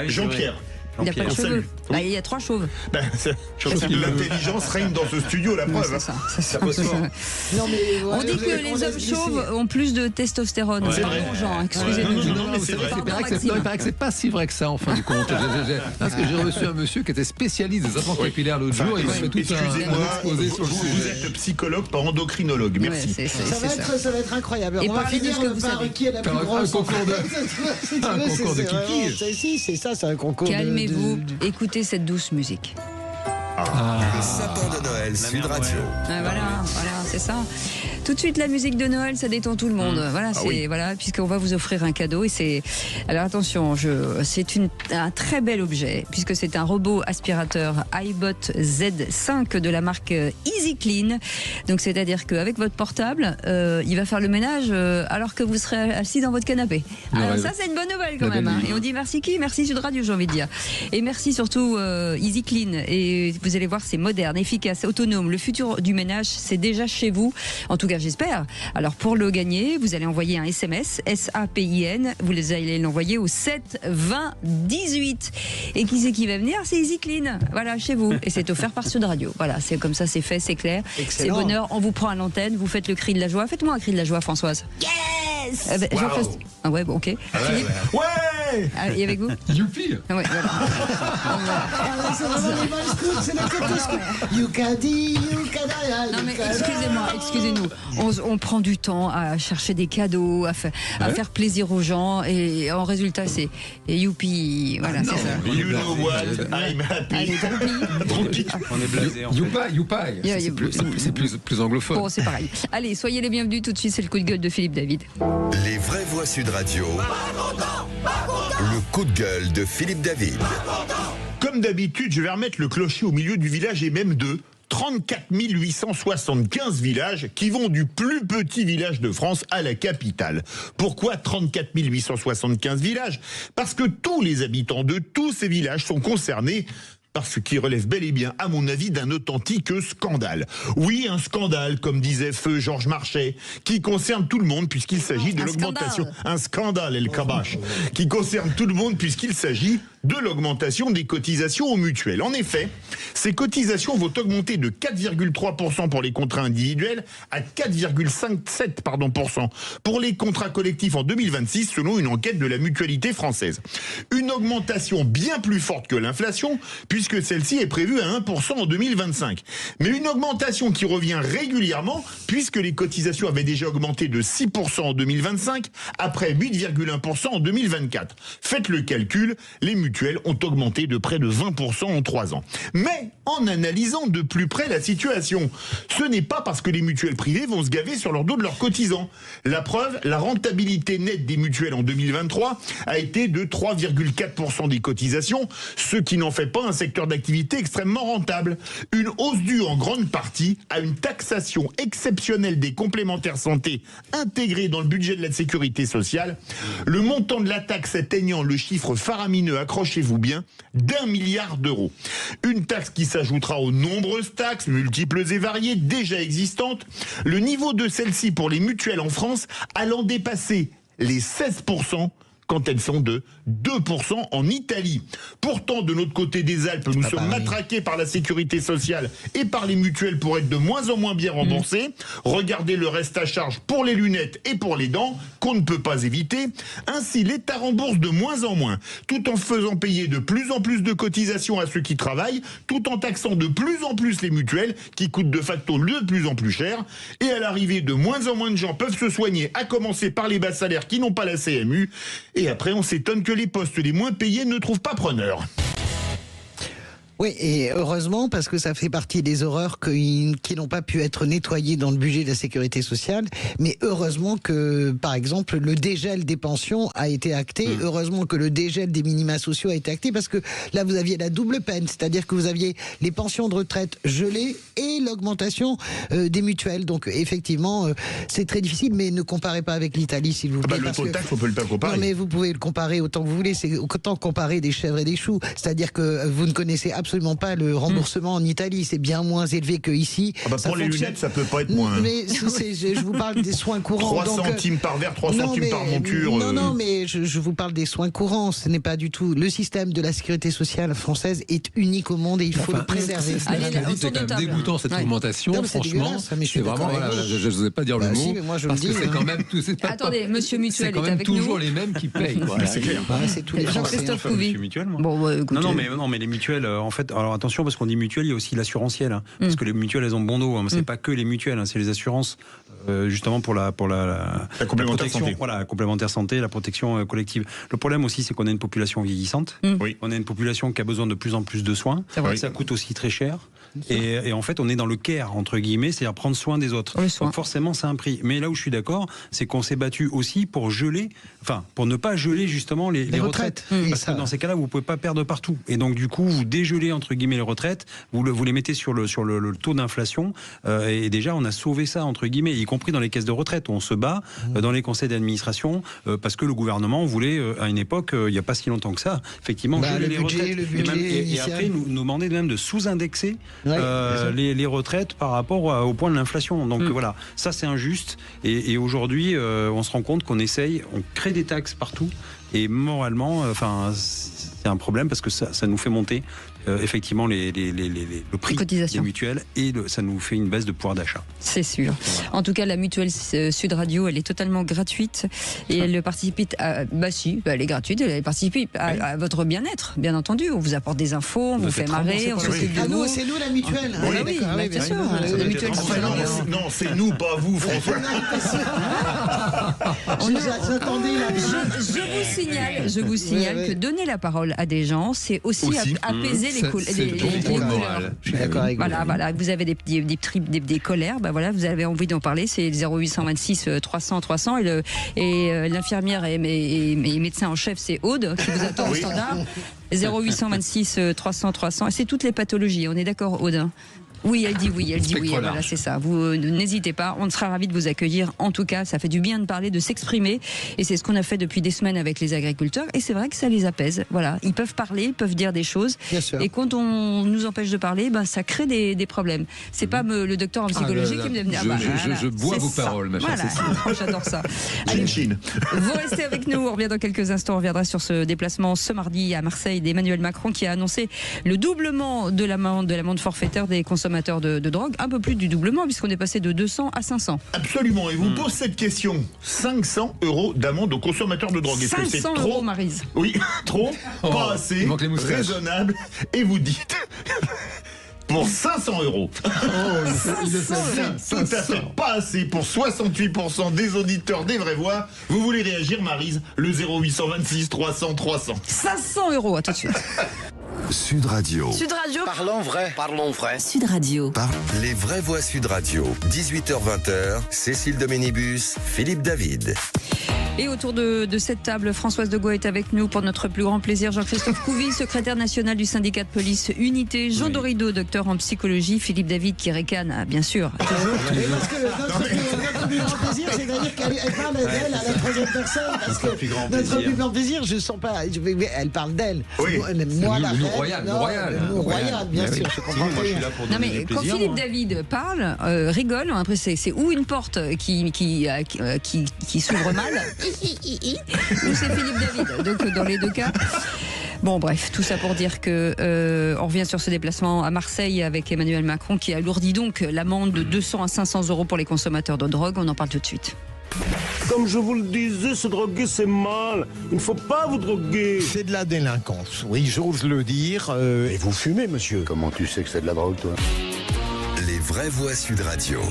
Jean-Pierre. Il n'a pas de cheveux. Bah, il y a 3 chauves. L'intelligence règne dans ce studio, la preuve. C'est ça. On dit que les hommes chauves ont plus de testostérone. C'est vrai. Jean, excusez-nous. Non, mais c'est vrai. Il paraît que c'est pas si vrai que ça en fin du compte. Parce que j'ai reçu un monsieur qui était spécialiste des implants capillaires l'autre jour. Il m'a fait tout un exposé sur le sujet. Vous êtes psychologue, pas endocrinologue. Merci. Ça va être incroyable. Et on va finir par qui est la plus grosse. Un concours de kiki. C'est ça, c'est un concours. Calmez-vous, écoutez cette douce musique. Le sapin de Noël Sud Radio. Voilà, c'est ça. Tout de suite, la musique de Noël, ça détend tout le monde. Voilà, puisqu'on va vous offrir un cadeau. Et c'est. Alors attention, c'est un très bel objet, puisque c'est un robot aspirateur iBot Z5 de la marque Easy Clean. Donc c'est-à-dire qu'avec votre portable, il va faire le ménage alors que vous serez assis dans votre canapé. Alors ça, c'est une bonne nouvelle quand même. Et on dit merci qui? Merci Sud Radio, j'ai envie de dire. Et merci surtout Easy Clean. Et vous allez voir, c'est moderne, efficace, autonome. Le futur du ménage, c'est déjà chez vous. En tout cas, j'espère. Alors, pour le gagner, vous allez envoyer un SMS, SAPIN. Vous allez l'envoyer au 7 20 18. Et qui c'est qui va venir? C'est Easy Clean. Voilà, chez vous. Et c'est offert par Sud Radio. Voilà, c'est comme ça, c'est fait, c'est clair. C'est bonheur. On vous prend à l'antenne, vous faites le cri de la joie. Faites-moi un cri de la joie, Françoise. Yes! Ah ouais, bon, ok. Philippe? Ouais! Et avec vous? Youpi! Ouais, voilà. C'est vraiment les vrais scouts, c'est le côté scout. Youkadi. Non mais excusez-nous. On prend du temps à chercher des cadeaux, à faire plaisir aux gens, et en résultat c'est youpi, voilà, c'est ça. You know what, I'm happy. On est blasé. Youpai. C'est plus anglophone. Bon, c'est pareil. Allez, soyez les bienvenus tout de suite, c'est le coup de gueule de Philippe David. Les vraies voix Sud Radio. Le coup de gueule de Philippe David. Comme d'habitude, je vais remettre le clocher au milieu du village et même de 34 875 villages qui vont du plus petit village de France à la capitale. Pourquoi 34 875 villages? Parce que tous les habitants de tous ces villages sont concernés par ce qui relève bel et bien, à mon avis, d'un authentique scandale. Oui, un scandale, comme disait feu Georges Marchais, qui concerne tout le monde puisqu'il s'agit de l'augmentation. Un scandale, El Kabash, qui concerne tout le monde puisqu'il s'agit de l'augmentation des cotisations aux mutuelles. En effet, ces cotisations vont augmenter de 4,3% pour les contrats individuels à 4,57% pour les contrats collectifs en 2026, selon une enquête de la Mutualité française. Une augmentation bien plus forte que l'inflation, puisque puisque celle-ci est prévue à 1% en 2025. Mais une augmentation qui revient régulièrement, puisque les cotisations avaient déjà augmenté de 6% en 2025, après 8,1% en 2024. Faites le calcul, les mutuelles ont augmenté de près de 20% en 3 ans. Mais en analysant de plus près la situation, ce n'est pas parce que les mutuelles privées vont se gaver sur leur dos de leurs cotisants. La preuve, la rentabilité nette des mutuelles en 2023 a été de 3,4% des cotisations, ce qui n'en fait pas un secteur d'activité extrêmement rentable. Une hausse due en grande partie à une taxation exceptionnelle des complémentaires santé intégrée dans le budget de la sécurité sociale. Le montant de la taxe atteignant le chiffre faramineux, accrochez-vous bien, d'1 milliard d'euros. Une taxe qui s'ajoutera aux nombreuses taxes, multiples et variées, déjà existantes. Le niveau de celle-ci pour les mutuelles en France allant dépasser les 16% quand elles sont de 2% en Italie. Pourtant, de l'autre côté des Alpes, nous sommes matraqués par la sécurité sociale et par les mutuelles pour être de moins en moins bien remboursés. Regardez le reste à charge pour les lunettes et pour les dents, qu'on ne peut pas éviter. Ainsi, l'État rembourse de moins en moins, tout en faisant payer de plus en plus de cotisations à ceux qui travaillent, tout en taxant de plus en plus les mutuelles, qui coûtent de facto de plus en plus cher. Et à l'arrivée, de moins en moins de gens peuvent se soigner, à commencer par les bas salaires qui n'ont pas la CMU. Et après, on s'étonne que les postes les moins payés ne trouvent pas preneur. Oui, et heureusement, parce que ça fait partie des horreurs qui n'ont pas pu être nettoyées dans le budget de la sécurité sociale. Mais heureusement que, par exemple, le dégel des pensions a été acté. Heureusement que le dégel des minima sociaux a été acté, parce que là, vous aviez la double peine. C'est-à-dire que vous aviez les pensions de retraite gelées et l'augmentation des mutuelles. Donc, effectivement, c'est très difficile, mais ne comparez pas avec l'Italie, s'il vous plaît. Le taux de taxe, on peut le pas comparer. Non, mais vous pouvez le comparer autant que vous voulez. C'est autant comparer des chèvres et des choux. C'est-à-dire que vous ne connaissez absolument pas le remboursement en Italie, c'est bien moins élevé que ici. Pour les lunettes, ça peut pas être moins. Mais je vous parle des soins courants. 3 centimes par verre, 3 centimes par monture. Non, mais je vous parle des soins courants. Ce n'est pas du tout. Le système de la sécurité sociale française est unique au monde et il faut le préserver. C'est quand même dégoûtant cette augmentation. Franchement, c'est vraiment. Je n'osais pas dire le mot. Parce que c'est quand même. Attendez, Monsieur Mutuel est avec nous. C'est quand même toujours les mêmes qui payent. C'est clair. C'est tous les Jean-Christophe Couvi. Non, mais les mutuelles, en fait, alors attention, parce qu'on dit mutuelle, il y a aussi l'assurantiel. Parce que les mutuelles, elles ont bon dos. C'est pas que les mutuelles, c'est les assurances, justement pour la complémentaire santé. Voilà, la complémentaire santé, la protection collective. Le problème aussi, c'est qu'on a une population vieillissante. On a une population qui a besoin de plus en plus de soins. Ça coûte aussi très cher. Et en fait, on est dans le care, entre guillemets, c'est-à-dire prendre soin des autres. Donc forcément, c'est un prix. Mais là où je suis d'accord, c'est qu'on s'est battu aussi pour pour ne pas geler justement les retraites. Parce que dans ces cas-là, vous ne pouvez pas perdre partout. Et donc, du coup, vous dégelez, entre guillemets, les retraites, vous les mettez sur le taux d'inflation. Et déjà, on a sauvé ça, entre guillemets, y compris dans les caisses de retraite. On se bat dans les conseils d'administration parce que le gouvernement voulait, à une époque, il n'y a pas si longtemps que ça, effectivement, geler les retraites. Et après, nous demander même de sous-indexer les retraites par rapport au point de l'inflation. Donc voilà, ça c'est injuste. Et aujourd'hui, on se rend compte qu'on on crée des taxes partout. Et moralement, c'est un problème parce que ça nous fait monter effectivement le prix des mutuelles et ça nous fait une baisse de pouvoir d'achat. C'est sûr. Voilà. En tout cas, la mutuelle Sud Radio, elle est totalement gratuite et elle participe elle est gratuite, elle participe à votre bien-être, bien entendu. On vous apporte des infos, on vous fait marrer, on s'occupe de vous. C'est nous la mutuelle. Oui, bien sûr. La mutuelle non, c'est nous, pas vous, François. Je vous signale que donner la parole à des gens, c'est aussi apaiser les couleurs. Je suis d'accord avec vous. Voilà, vous avez des colères, vous avez envie d'en parler, c'est 0826 300 300 et l'infirmière et médecin en chef, c'est Aude qui vous attend au standard. 0826 300 300 et c'est toutes les pathologies, on est d'accord, Aude? Oui, elle dit oui, voilà, c'est ça. Vous n'hésitez pas, on sera ravis de vous accueillir. En tout cas, ça fait du bien de parler, de s'exprimer. Et c'est ce qu'on a fait depuis des semaines avec les agriculteurs. Et c'est vrai que ça les apaise. Voilà, ils peuvent parler, ils peuvent dire des choses. Et quand on nous empêche de parler, ça crée des problèmes. C'est pas le docteur en psychologie qui me dit. Je bois vos paroles, ma chère Cécile. J'adore ça. Allez, vous restez avec nous. On revient dans quelques instants. On reviendra sur ce déplacement ce mardi à Marseille d'Emmanuel Macron qui a annoncé le doublement de l'amende forfaitaire des consommateurs consommateurs de drogue, un peu plus du doublement, puisqu'on est passé de 200 à 500. Absolument, et vous pose cette question. 500 € d'amende aux consommateurs de drogue. Est-ce que c'est 500 trop, €, Maryse. Oui, trop, pas assez, raisonnable, et vous dites... Pour 500 €. C'est tout à fait pas assez pour 68% des auditeurs des Vraies Voix. Vous voulez réagir, Maryse? Le 0826 300 300. 500 €, à tout de suite. Sud Radio. Sud Radio. Parlons vrai. Parlons vrai. Sud Radio. Les Vraies Voix Sud Radio. 18h-20h. Cécile Doménibus, Philippe David. Et autour de cette table, Françoise de Gaulle est avec nous pour notre plus grand plaisir. Jean-Christophe Couvi, secrétaire national du syndicat de police Unité. Jean Dorido, docteur en psychologie. Philippe David qui ricane, bien sûr. Parce que notre plus grand plaisir, c'est-à-dire qu'elle parle d'elle à la troisième personne. Parce que notre plus grand plaisir, je sens pas. Elle parle d'elle. Oui. Moi, le nous royal, bien sûr, je comprends. Moi, je suis là pour non, mais quand Philippe David parle, rigole, après c'est ou une porte qui s'ouvre mal, ou c'est Philippe David. Donc dans les deux cas. Bon, bref, tout ça pour dire que on revient sur ce déplacement à Marseille avec Emmanuel Macron qui alourdit donc l'amende de 200 à 500 € pour les consommateurs de drogue. On en parle tout de suite. Comme je vous le disais, se droguer c'est mal. Il ne faut pas vous droguer. C'est de la délinquance, oui, j'ose le dire. Et vous fumez, monsieur. Comment tu sais que c'est de la drogue, toi? Les Vraies Voix Sud Radio.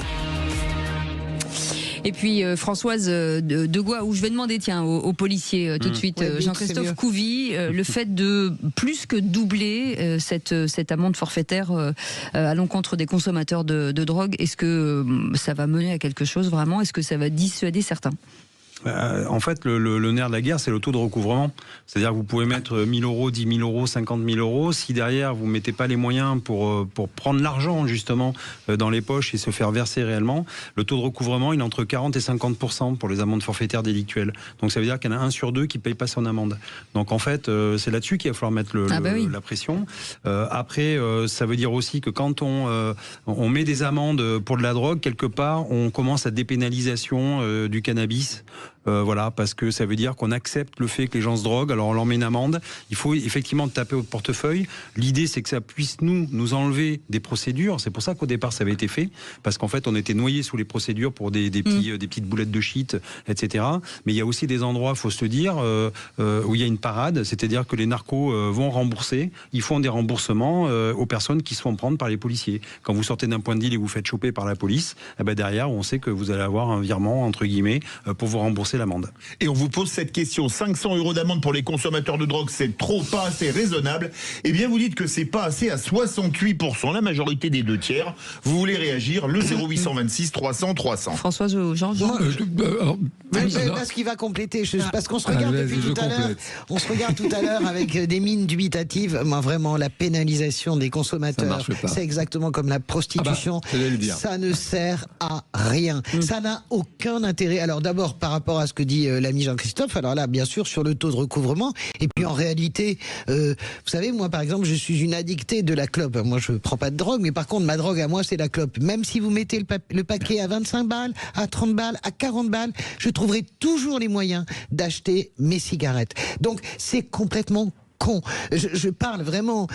Et puis Françoise de Gaulle, où je vais demander aux policiers tout de suite, ouais, Jean-Christophe Couvi, le fait de plus que doubler cette amende forfaitaire à l'encontre des consommateurs de drogue, est-ce que ça va mener à quelque chose vraiment? Est-ce que ça va dissuader certains? En fait, le nerf de la guerre, c'est le taux de recouvrement. C'est-à-dire que vous pouvez mettre 1 000 €, 10 000 €, 50 000 €. Si derrière, vous ne mettez pas les moyens pour prendre l'argent, justement, dans les poches et se faire verser réellement, le taux de recouvrement, il est entre 40 et 50% pour les amendes forfaitaires délictuelles. Donc, ça veut dire qu'il y en a 1 sur 2 qui ne paye pas son amende. Donc, en fait, c'est là-dessus qu'il va falloir mettre la pression. Après, ça veut dire aussi que quand on met des amendes pour de la drogue, quelque part, on commence à dépénalisation du cannabis. Voilà, parce que ça veut dire qu'on accepte le fait que les gens se droguent, alors on leur met une amende. Il faut effectivement taper au portefeuille. L'idée, c'est que ça puisse nous enlever des procédures. C'est pour ça qu'au départ, ça avait été fait, parce qu'en fait, on était noyés sous les procédures pour des petites boulettes de shit, etc. Mais il y a aussi des endroits, il faut se le dire, où il y a une parade, c'est-à-dire que les narcos vont rembourser. Ils font des remboursements aux personnes qui se font prendre par les policiers. Quand vous sortez d'un point de deal et vous faites choper par la police, derrière, on sait que vous allez avoir un virement, entre guillemets, pour vous rembourser l'amende. Et on vous pose cette question, 500 € d'amende pour les consommateurs de drogue, c'est trop, pas assez, raisonnable? Eh bien, vous dites que c'est pas assez à 68%, la majorité des 2/3. Vous voulez réagir, le 0826 300 300. Françoise ou Jean? Parce qu'il va compléter, parce qu'on se regarde depuis tout à l'heure. On se regarde tout à l'heure avec des mines dubitatives. Moi, vraiment, la pénalisation des consommateurs, c'est exactement comme la prostitution. Ça ne sert à rien. Ça n'a aucun intérêt. Alors d'abord, par rapport à ce que dit l'ami Jean-Christophe, alors là, bien sûr, sur le taux de recouvrement, et puis en réalité, vous savez, moi, par exemple, je suis une addictée de la clope. Moi, je ne prends pas de drogue, mais par contre, ma drogue à moi, c'est la clope. Même si vous mettez le paquet à 25 balles, à 30 balles, à 40 balles, je trouverai toujours les moyens d'acheter mes cigarettes. Donc, c'est complètement con. Je parle vraiment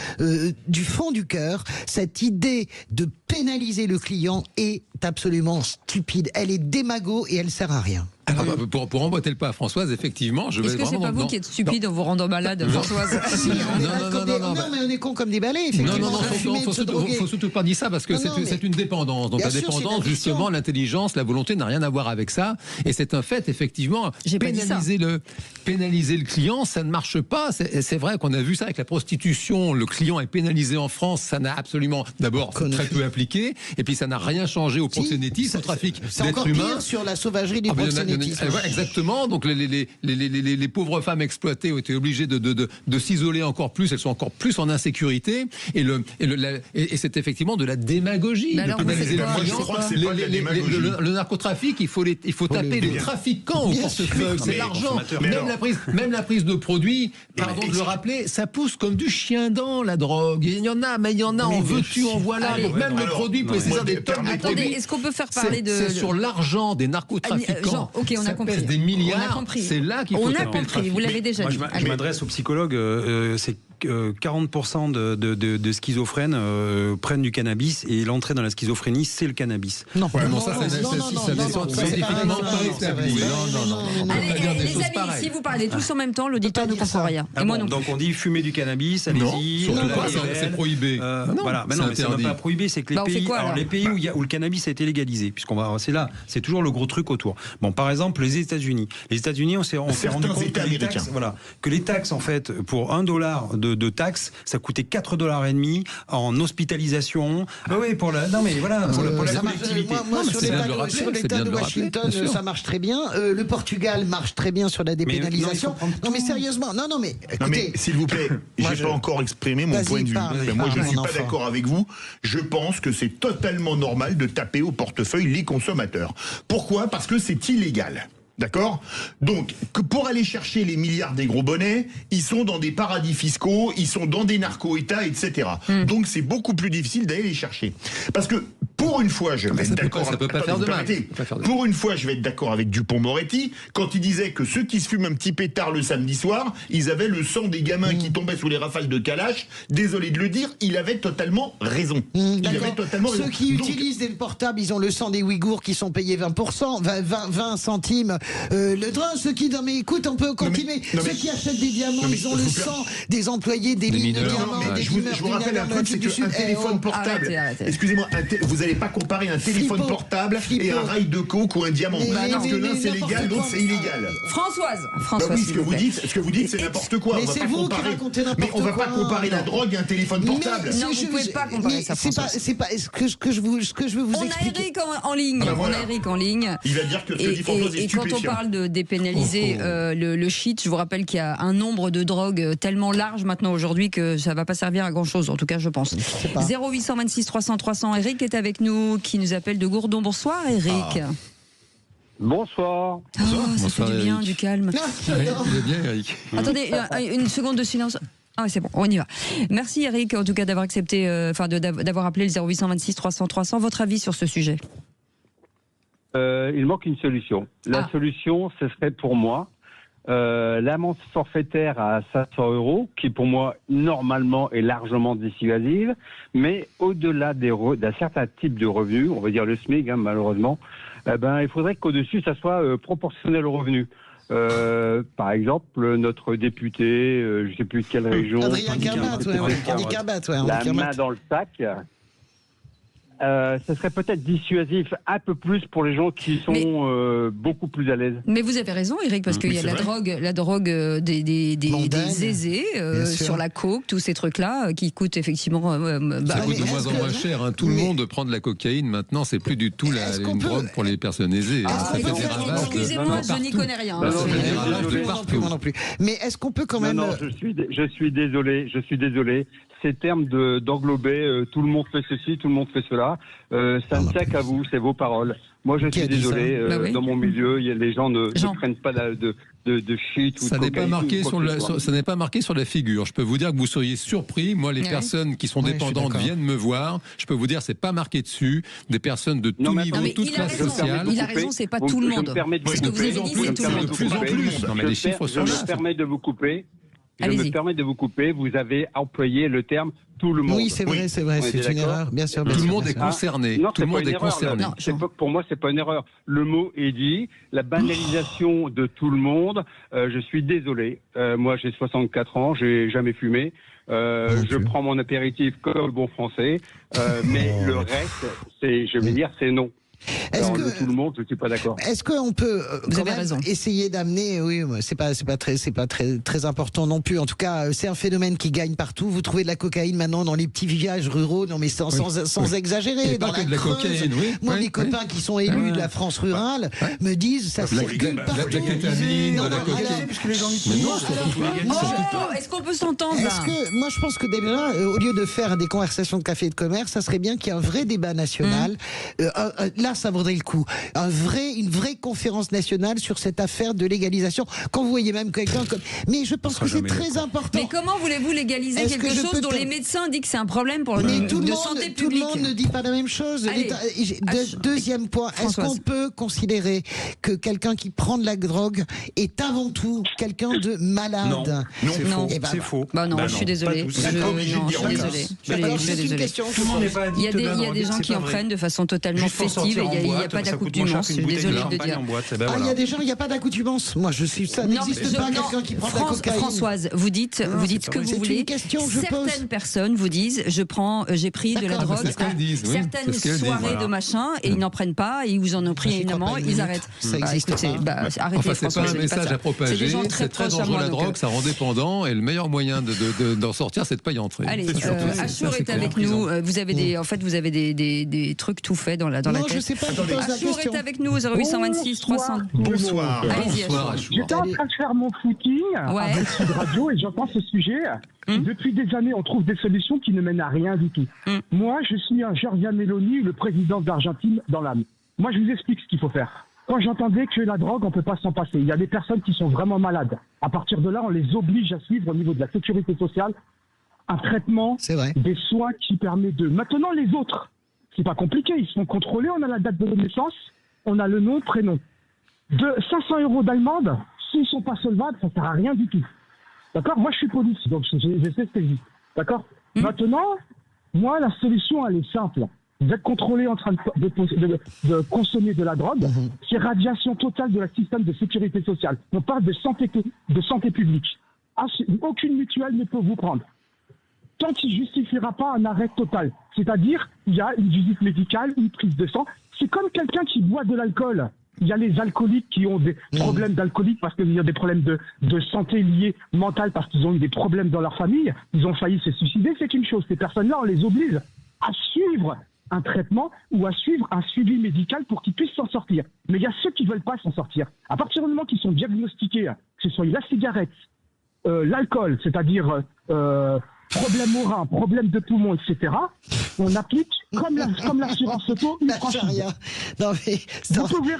du fond du cœur. Cette idée de pénaliser le client est absolument stupide. Elle est démago et elle sert à rien. Alors, pour emboîter le pas à Françoise, effectivement, je vais vraiment... Est-ce que c'est pas vous qui êtes stupide en vous rendant malade, Françoise? Non, mais on est con comme des balais, effectivement. Faut surtout pas dire ça, parce que c'est une dépendance. Donc la dépendance, justement, l'intelligence, la volonté n'a rien à voir avec ça. Et c'est un fait, effectivement, pénaliser le client, ça ne marche pas. C'est vrai qu'on a vu ça avec la prostitution. Le client est pénalisé en France, ça n'a absolument, d'abord, très peu appliqué. Et puis ça n'a rien changé au proxénétisme, au trafic d'êtres humains. C'est encore pire sur la sauvagerie du proxénétisme. Exactement. Donc les pauvres femmes exploitées ont été obligées de s'isoler encore plus. Elles sont encore plus en insécurité. Et c'est effectivement de la démagogie. De pénaliser le client. Le narcotrafic, il faut taper les trafiquants au portefeuille. C'est l'argent. Même la prise de produits, pardon de le rappeler, ça pousse comme du chien dent, la drogue. Il y en a, mais il y en a en veux-tu, en voilà. Donc même le produit peut saisir des tonnes de produits. Attendez, est-ce qu'on peut faire parler de... C'est sur l'argent des narcotrafiquants. Ok, on a compris. Pèse des milliards. C'est là qu'il faut taper le trafic. Vous l'avez déjà dit. Je m'adresse aux psychologues. C'est 40% de schizophrènes prennent du cannabis et l'entrée dans la schizophrénie, c'est le cannabis. Non, ça scientifiquement pas établi. Non. Allez, les amis, si vous parlez tous en même temps, l'auditeur ne comprend rien. Et moi non plus. Donc on dit fumer du cannabis, allez-y. Surtout pas, c'est prohibé. Voilà, mais non, mais c'est pas prohibé, c'est que les pays où le cannabis a été légalisé, c'est là, c'est toujours le gros truc autour. Bon, par exemple, les États-Unis. Les États-Unis, on s'est rendu compte que les taxes, en fait, pour $1 de taxes, ça coûtait $4,50 en hospitalisation. Oui, pour la collectivité. Moi, sur l'État de Washington, ça marche très bien. Le Portugal marche très bien sur la dépénalisation. Non, mais sérieusement, mais écoutez, s'il vous plaît, j'ai pas encore exprimé mon point de vue. Moi, je ne suis pas d'accord avec vous. Je pense que c'est totalement normal de taper au portefeuille les consommateurs. Pourquoi ? Parce que c'est illégal. D'accord ? Donc, pour aller chercher les milliards des gros bonnets, ils sont dans des paradis fiscaux, ils sont dans des narco-États, etc. Donc, c'est beaucoup plus difficile d'aller les chercher. Parce que, pour une fois, je vais être d'accord... Ça peut pas faire de mal. Pour une fois, je vais être d'accord avec Dupond-Moretti, quand il disait que ceux qui se fument un petit pétard le samedi soir, ils avaient le sang des gamins qui tombaient sous les rafales de Kalash. Désolé de le dire, il avait totalement raison. Ceux qui utilisent des portables, ils ont le sang des Ouïghours qui sont payés 20%, 20 centimes le train. Ceux qui... Non mais écoute, on peut continuer. Ceux qui achètent des diamants, ils ont le sang des employés des mines de diamants. Je vous rappelle un truc, c'est qu'un téléphone portable... Excusez-moi, vous n'allez pas comparer un téléphone portable et un rail de coke ou un diamant. Parce que l'un c'est légal, l'autre c'est illégal. Françoise, oui, ce que vous dites, c'est n'importe quoi. Mais c'est vous qui racontez n'importe quoi. Mais on va pas comparer la drogue et un téléphone portable. Non, vous ne pouvez pas comparer ça, Françoise. C'est pas ce que je veux vous expliquer. On a Eric en ligne. Il va dire que ce que dit Françoise est stupéfiant. Et quand on parle de dépénaliser le shit, je vous rappelle qu'il y a un nombre de drogues tellement large maintenant aujourd'hui que ça va pas servir à grand chose, en tout cas je pense. 0826 300 300, Eric est avec nous, qui nous appelle de Gourdon. Bonsoir Eric. Bonsoir. Ça fait du bien, du calme. Il est bien Eric. Attendez, une seconde de silence. Ah c'est bon, on y va. Merci Eric en tout cas d'avoir accepté, d'avoir appelé le 0826 300 300. Votre avis sur ce sujet? Il manque une solution. La solution, ce serait pour moi l'amende forfaitaire à 500 €, qui pour moi normalement est largement dissuasive, mais au-delà d'un certain type de revenus, on va dire le SMIC malheureusement, il faudrait qu'au-dessus ça soit proportionnel au revenu. Par exemple, notre député, je ne sais plus de quelle région, Adrien Carbat, la main dans le sac. Ça serait peut-être dissuasif un peu plus pour les gens qui sont beaucoup plus à l'aise. Mais vous avez raison, Eric, parce qu'il y a la drogue des aisés sur la coke, tous ces trucs-là qui coûtent effectivement. Ça coûte de moins en moins cher. Tout le monde prend de la cocaïne maintenant. C'est plus du tout une drogue pour les personnes aisées. Ça fait des ravages. Excusez-moi, je n'y connais rien. Non plus. Mais est-ce qu'on peut quand même Non, je suis désolé. Ces termes d'englober tout le monde fait ceci, tout le monde fait cela, ça ne tient qu'à vous, c'est vos paroles. Moi, je suis désolé, dans mon milieu, les gens ne prennent pas de shit ou ça de cocaïne. Ça n'est pas marqué sur la figure. Je peux vous dire que vous seriez surpris. Moi, les personnes qui sont dépendantes viennent me voir. Je peux vous dire, c'est pas marqué dessus. Des personnes de tout niveau, toute classe sociale. Il a raison, c'est pas tout le monde. Ce que vous avez dit, c'est tout le monde. De plus en plus. Non, mais les chiffres sont là. Je me permets de vous couper. Vous avez employé le terme tout le monde. Oui, c'est vrai, c'est une erreur, bien sûr. Tout le monde est concerné. Non, tout le monde est concerné. Pour moi, c'est pas une erreur. Le mot est dit. La banalisation de tout le monde. Je suis désolé. Moi, j'ai 64 ans, j'ai jamais fumé. Je prends mon apéritif comme le bon français. Mais le reste, c'est non. Tout le monde, je suis pas d'accord. Est-ce qu'on peut essayer d'amener, c'est pas très important non plus. En tout cas, c'est un phénomène qui gagne partout. Vous trouvez de la cocaïne maintenant dans les petits villages ruraux, non mais sans exagérer. Dans la Creuse. Moi, mes copains qui sont élus de la France rurale me disent ça circule partout. De la kétamine, de la cocaïne. Est-ce qu'on peut s'entendre là ? Moi, je pense que déjà, au lieu de faire des conversations de café et de commerce, ça serait bien qu'il y ait un vrai débat national. Là, ça vaudrait le coup. Une vraie conférence nationale sur cette affaire de légalisation. Quand vous voyez même quelqu'un comme... Mais je pense que c'est très important. Mais comment voulez-vous légaliser quelque chose dont les médecins disent que c'est un problème pour mais tout de le santé publique? Tout le monde ne dit pas la même chose. Allez, Deuxième point, est-ce qu'on peut considérer que quelqu'un qui prend de la drogue est avant tout quelqu'un de malade? Non, c'est faux. Eh ben, C'est faux. Bah non, je suis désolée. Je suis désolée. Il y a des gens qui en prennent de façon totalement festive et il n'y a pas d'accoutumance. Je suis désolée de dire. Il y a des gens, il n'y a pas d'accoutumance. Moi, ça n'existe pas quelqu'un qui prend de la cocaïne. Françoise, vous dites ce que vous voulez. C'est une question que je pose. Certaines personnes vous disent j'ai pris de la drogue à certaines soirées de machin et ils n'en prennent pas et ils vous en ont pris énormément, ils arrêtent. Ça existe pas. Arrêtez, c'est pas un message à propager, c'est très dangereux la drogue, ça rend dépendant et le meilleur moyen d'en sortir, c'est de pas y entrer. Allez, Achour est avec nous. Vous avez des trucs tout faits dans la tête. Non, je sais pas. Achour est avec nous au 0826 300. Bonsoir. Allez-y, Bonsoir, Achour. J'étais en train de faire mon footing avec Sud Radio et j'entends ce sujet. Depuis des années, on trouve des solutions qui ne mènent à rien du tout. Moi, je suis un Giorgia Meloni, le président d'Argentine dans l'âme. Moi, je vous explique ce qu'il faut faire. Quand j'entendais que la drogue, on ne peut pas s'en passer. Il y a des personnes qui sont vraiment malades. À partir de là, on les oblige à suivre au niveau de la sécurité sociale un traitement, des soins qui permettent de... Maintenant, les autres, c'est pas compliqué. Ils sont contrôlés. On a la date de naissance, on a le nom, prénom. De 500 € d'amende, s'ils ne sont pas solvables, ça ne sert à rien du tout. D'accord? Moi, je suis police, donc je sais ce que je dis. D'accord? Maintenant, moi, la solution, elle est simple. Vous êtes contrôlé en train de consommer de la drogue, c'est radiation totale de la système de sécurité sociale. On parle de santé publique. Aucune mutuelle ne peut vous prendre. Tant qu'il ne justifiera pas un arrêt total. C'est-à-dire, il y a une visite médicale, une prise de sang. C'est comme quelqu'un qui boit de l'alcool. Il y a les alcooliques qui ont des problèmes d'alcoolique parce qu'il y a des problèmes de santé liés mentales parce qu'ils ont eu des problèmes dans leur famille. Ils ont failli se suicider. C'est une chose. Ces personnes-là, on les oblige à suivre un traitement ou à suivre un suivi médical pour qu'ils puissent s'en sortir. Mais il y a ceux qui ne veulent pas s'en sortir. À partir du moment qu'ils sont diagnostiqués, que ce soit la cigarette, l'alcool, c'est-à-dire problème au rein, problème de poumon, etc., on applique, comme l'assurance auto, une franchise. Non, mais, vous pouvez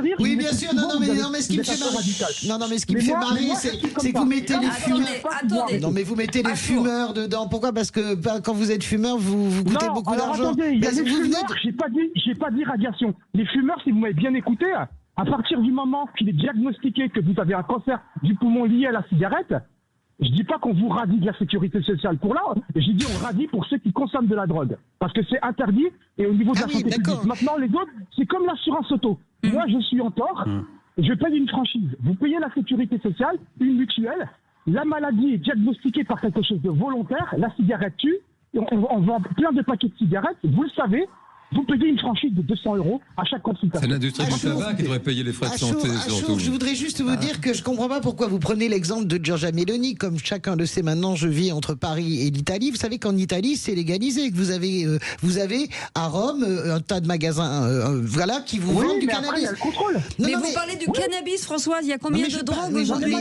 rire. Oui, bien sûr, non, mais ce qui me fait marrer, mais ce qui me fait marrer, c'est que vous mettez les fumeurs. Non, mais vous mettez les fumeurs dedans. Pourquoi? Parce que quand vous êtes fumeur, vous coûtez beaucoup d'argent. Attendez, il y a les fumeurs, j'ai pas dit radiation. Les fumeurs, si vous m'avez bien écouté, à partir du moment qu'il est diagnostiqué que vous avez un cancer du poumon lié à la cigarette, je dis pas qu'on vous radie de la sécurité sociale pour là, j'ai dit on radie pour ceux qui consomment de la drogue. Parce que c'est interdit et au niveau de la santé publique. Maintenant, les autres, c'est comme l'assurance auto. Moi, je suis en tort, je paye une franchise. Vous payez la sécurité sociale, une mutuelle, la maladie est diagnostiquée par quelque chose de volontaire, la cigarette tue, on vend plein de paquets de cigarettes, vous le savez. Vous payez une franchise de 200 € à chaque consultation. C'est l'industrie du tabac qui devrait payer les frais de santé. Surtout. Je voudrais juste vous dire que je ne comprends pas pourquoi vous prenez l'exemple de Giorgia Meloni. Comme chacun le sait maintenant, je vis entre Paris et l'Italie. Vous savez qu'en Italie, c'est légalisé. Que vous avez à Rome un tas de magasins qui vous vendent du cannabis. Après, il y a le contrôle. Mais vous parlez du cannabis, Françoise. Il y a combien de drogues aujourd'hui?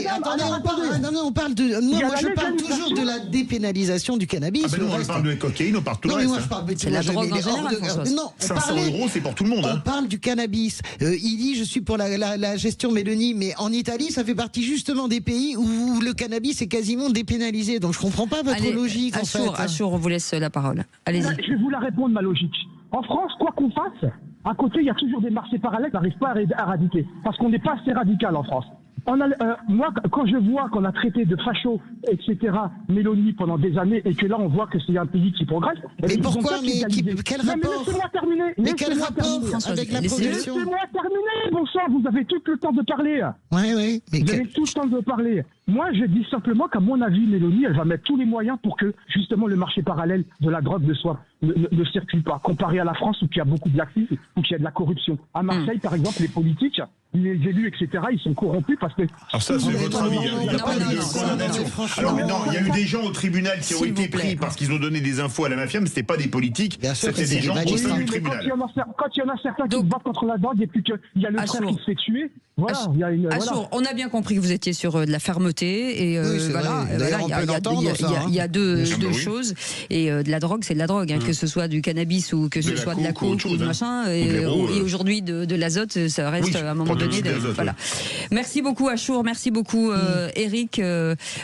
On parle de... Moi, je parle toujours de la dépénalisation du cannabis. Nous, on parle de cocaïne, on parle tout le reste. Non, mais moi, je parle de la drogue en général, Françoise. Non, 500 €, c'est pour tout le monde. On parle du cannabis. Il dit, je suis pour la gestion Meloni, mais en Italie, ça fait partie justement des pays où le cannabis est quasiment dépénalisé. Donc je comprends pas votre logique. Achour, on vous laisse la parole. Allez-y. Je vais vous la répondre, ma logique. En France, quoi qu'on fasse, à côté, il y a toujours des marchés parallèles qu'on n'arrive pas à éradiquer. Parce qu'on n'est pas assez radical en France. Moi, quand je vois qu'on a traité de facho, etc., Mélanie pendant des années, et que là, on voit que c'est un pays qui progresse. Mais pourquoi? Quel rapport? Laissez-moi terminer. Mais quel rapport avec la progression? Laissez-moi terminer, bon sang, vous avez tout le temps de parler. Oui. Vous avez tout le temps de parler. Moi, je dis simplement qu'à mon avis, Mélanie, elle va mettre tous les moyens pour que, justement, le marché parallèle de la drogue ne circule pas. Comparé à la France, où il y a beaucoup de laxisme, où il y a de la corruption. À Marseille, par exemple, les politiques, les élus, etc., ils sont corrompus parce que... Alors ça, c'est votre avis. Il n'y a pas de condamnation. Alors maintenant, il y a eu des gens au tribunal qui ont été pris parce qu'ils ont donné des infos à la mafia, mais c'était pas des politiques, c'était des gens au sein du tribunal. Quand il y en a certains qui se battent contre la drogue et puis qu'il y a le frère qui se fait tuer, voilà. On a bien compris que vous étiez sur de la fermeté et voilà, il y a deux choses. Et de la drogue, c'est de la drogue, que ce soit du cannabis ou que ce soit de la coke ou de machin. Et aujourd'hui, de l'azote, ça reste à un moment donné. Voilà. Merci beaucoup Achour, merci beaucoup Eric,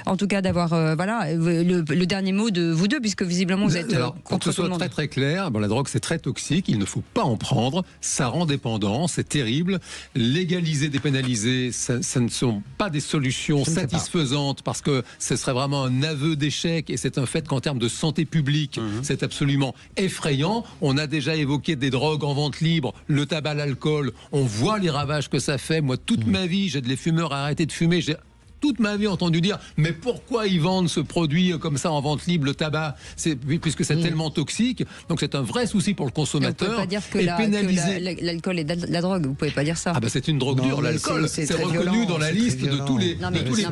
en tout cas d'avoir le dernier mot de vous deux, puisque visiblement vous êtes pour que ce soit très très clair, la drogue c'est très toxique, il ne faut pas en prendre, ça rend dépendant, c'est terrible. Légaliser, dépénaliser, ça ne sont pas des solutions satisfaisantes, parce que ce serait vraiment un aveu d'échec, et c'est un fait qu'en termes de santé publique, c'est absolument effrayant. On a déjà évoqué des drogues en vente libre, le tabac, l'alcool, on voit les ravages que ça fait. Moi, toute ma vie, j'ai les fumeurs à arrêter de fumer. J'ai toute ma vie entendu dire mais pourquoi ils vendent ce produit comme ça en vente libre, le tabac, puisque c'est tellement toxique. Donc c'est un vrai souci pour le consommateur. Vous pouvez pas dire que l'alcool est de la drogue, vous pouvez pas dire ça. C'est une drogue dure, l'alcool. C'est reconnu dans la liste de tous les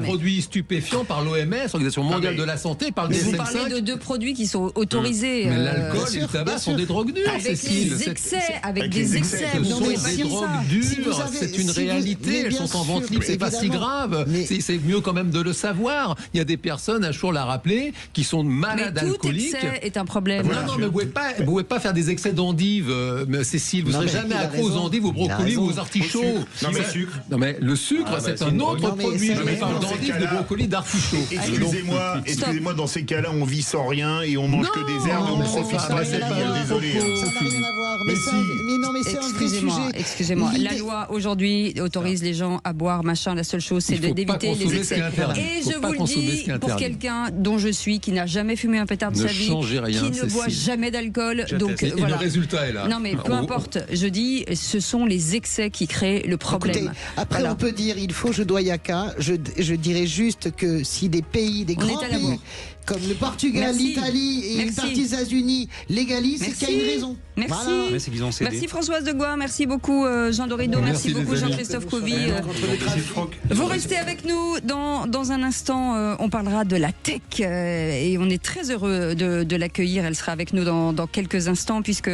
produits stupéfiants par l'OMS, l'Organisation mondiale de la santé, par le DSM-5. Vous parlez de deux produits qui sont autorisés. Mais l'alcool et le tabac sont des drogues dures, Cécile. Avec des excès. Ce sont des drogues dures, c'est une réalité. Elles sont en vente libre, c'est pas si grave. C'est mieux quand même de le savoir. Il y a des personnes, Achour l'a rappelé, qui sont malades alcooliques. Tout excès est un problème. Mais vous pouvez pas faire des excès d'endives, Cécile. Vous ne serez jamais accro aux endives, aux brocolis ou aux artichauts. Non mais le sucre, c'est un autre produit. Je parle d'endives, de brocolis, d'artichauts. Excusez-moi, dans ces cas-là, on vit sans rien et on mange que des herbes et on profite pas de cette vie. Désolé. Excusez-moi. La loi aujourd'hui autorise les gens à boire, machin. La seule chose, c'est d'éviter les excès. Et je vous le dis, pour quelqu'un dont je suis, qui n'a jamais fumé un pétard de sa vie, qui ne boit jamais d'alcool. Donc voilà. Le résultat est là. Non mais peu importe. Je dis, ce sont les excès qui créent le problème. Écoutez, après on peut dire, je dois yaka. Je dirais juste que si des pays, des grands pays comme le Portugal, l'Italie et une partie des États-Unis légalisent, c'est qu'il y a une raison. Merci. Voilà. Merci Françoise de Goua, merci beaucoup Jean Dorido, merci beaucoup Jean-Christophe Covy. Vous restez avec nous dans un instant, on parlera de la tech et on est très heureux de l'accueillir. Elle sera avec nous dans quelques instants, puisque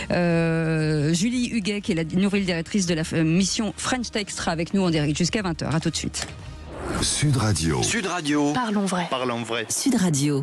Julie Huguet, qui est la nouvelle directrice de la mission French Tech, sera avec nous en direct jusqu'à 20h. À tout de suite. Sud Radio. Parlons vrai. Sud Radio.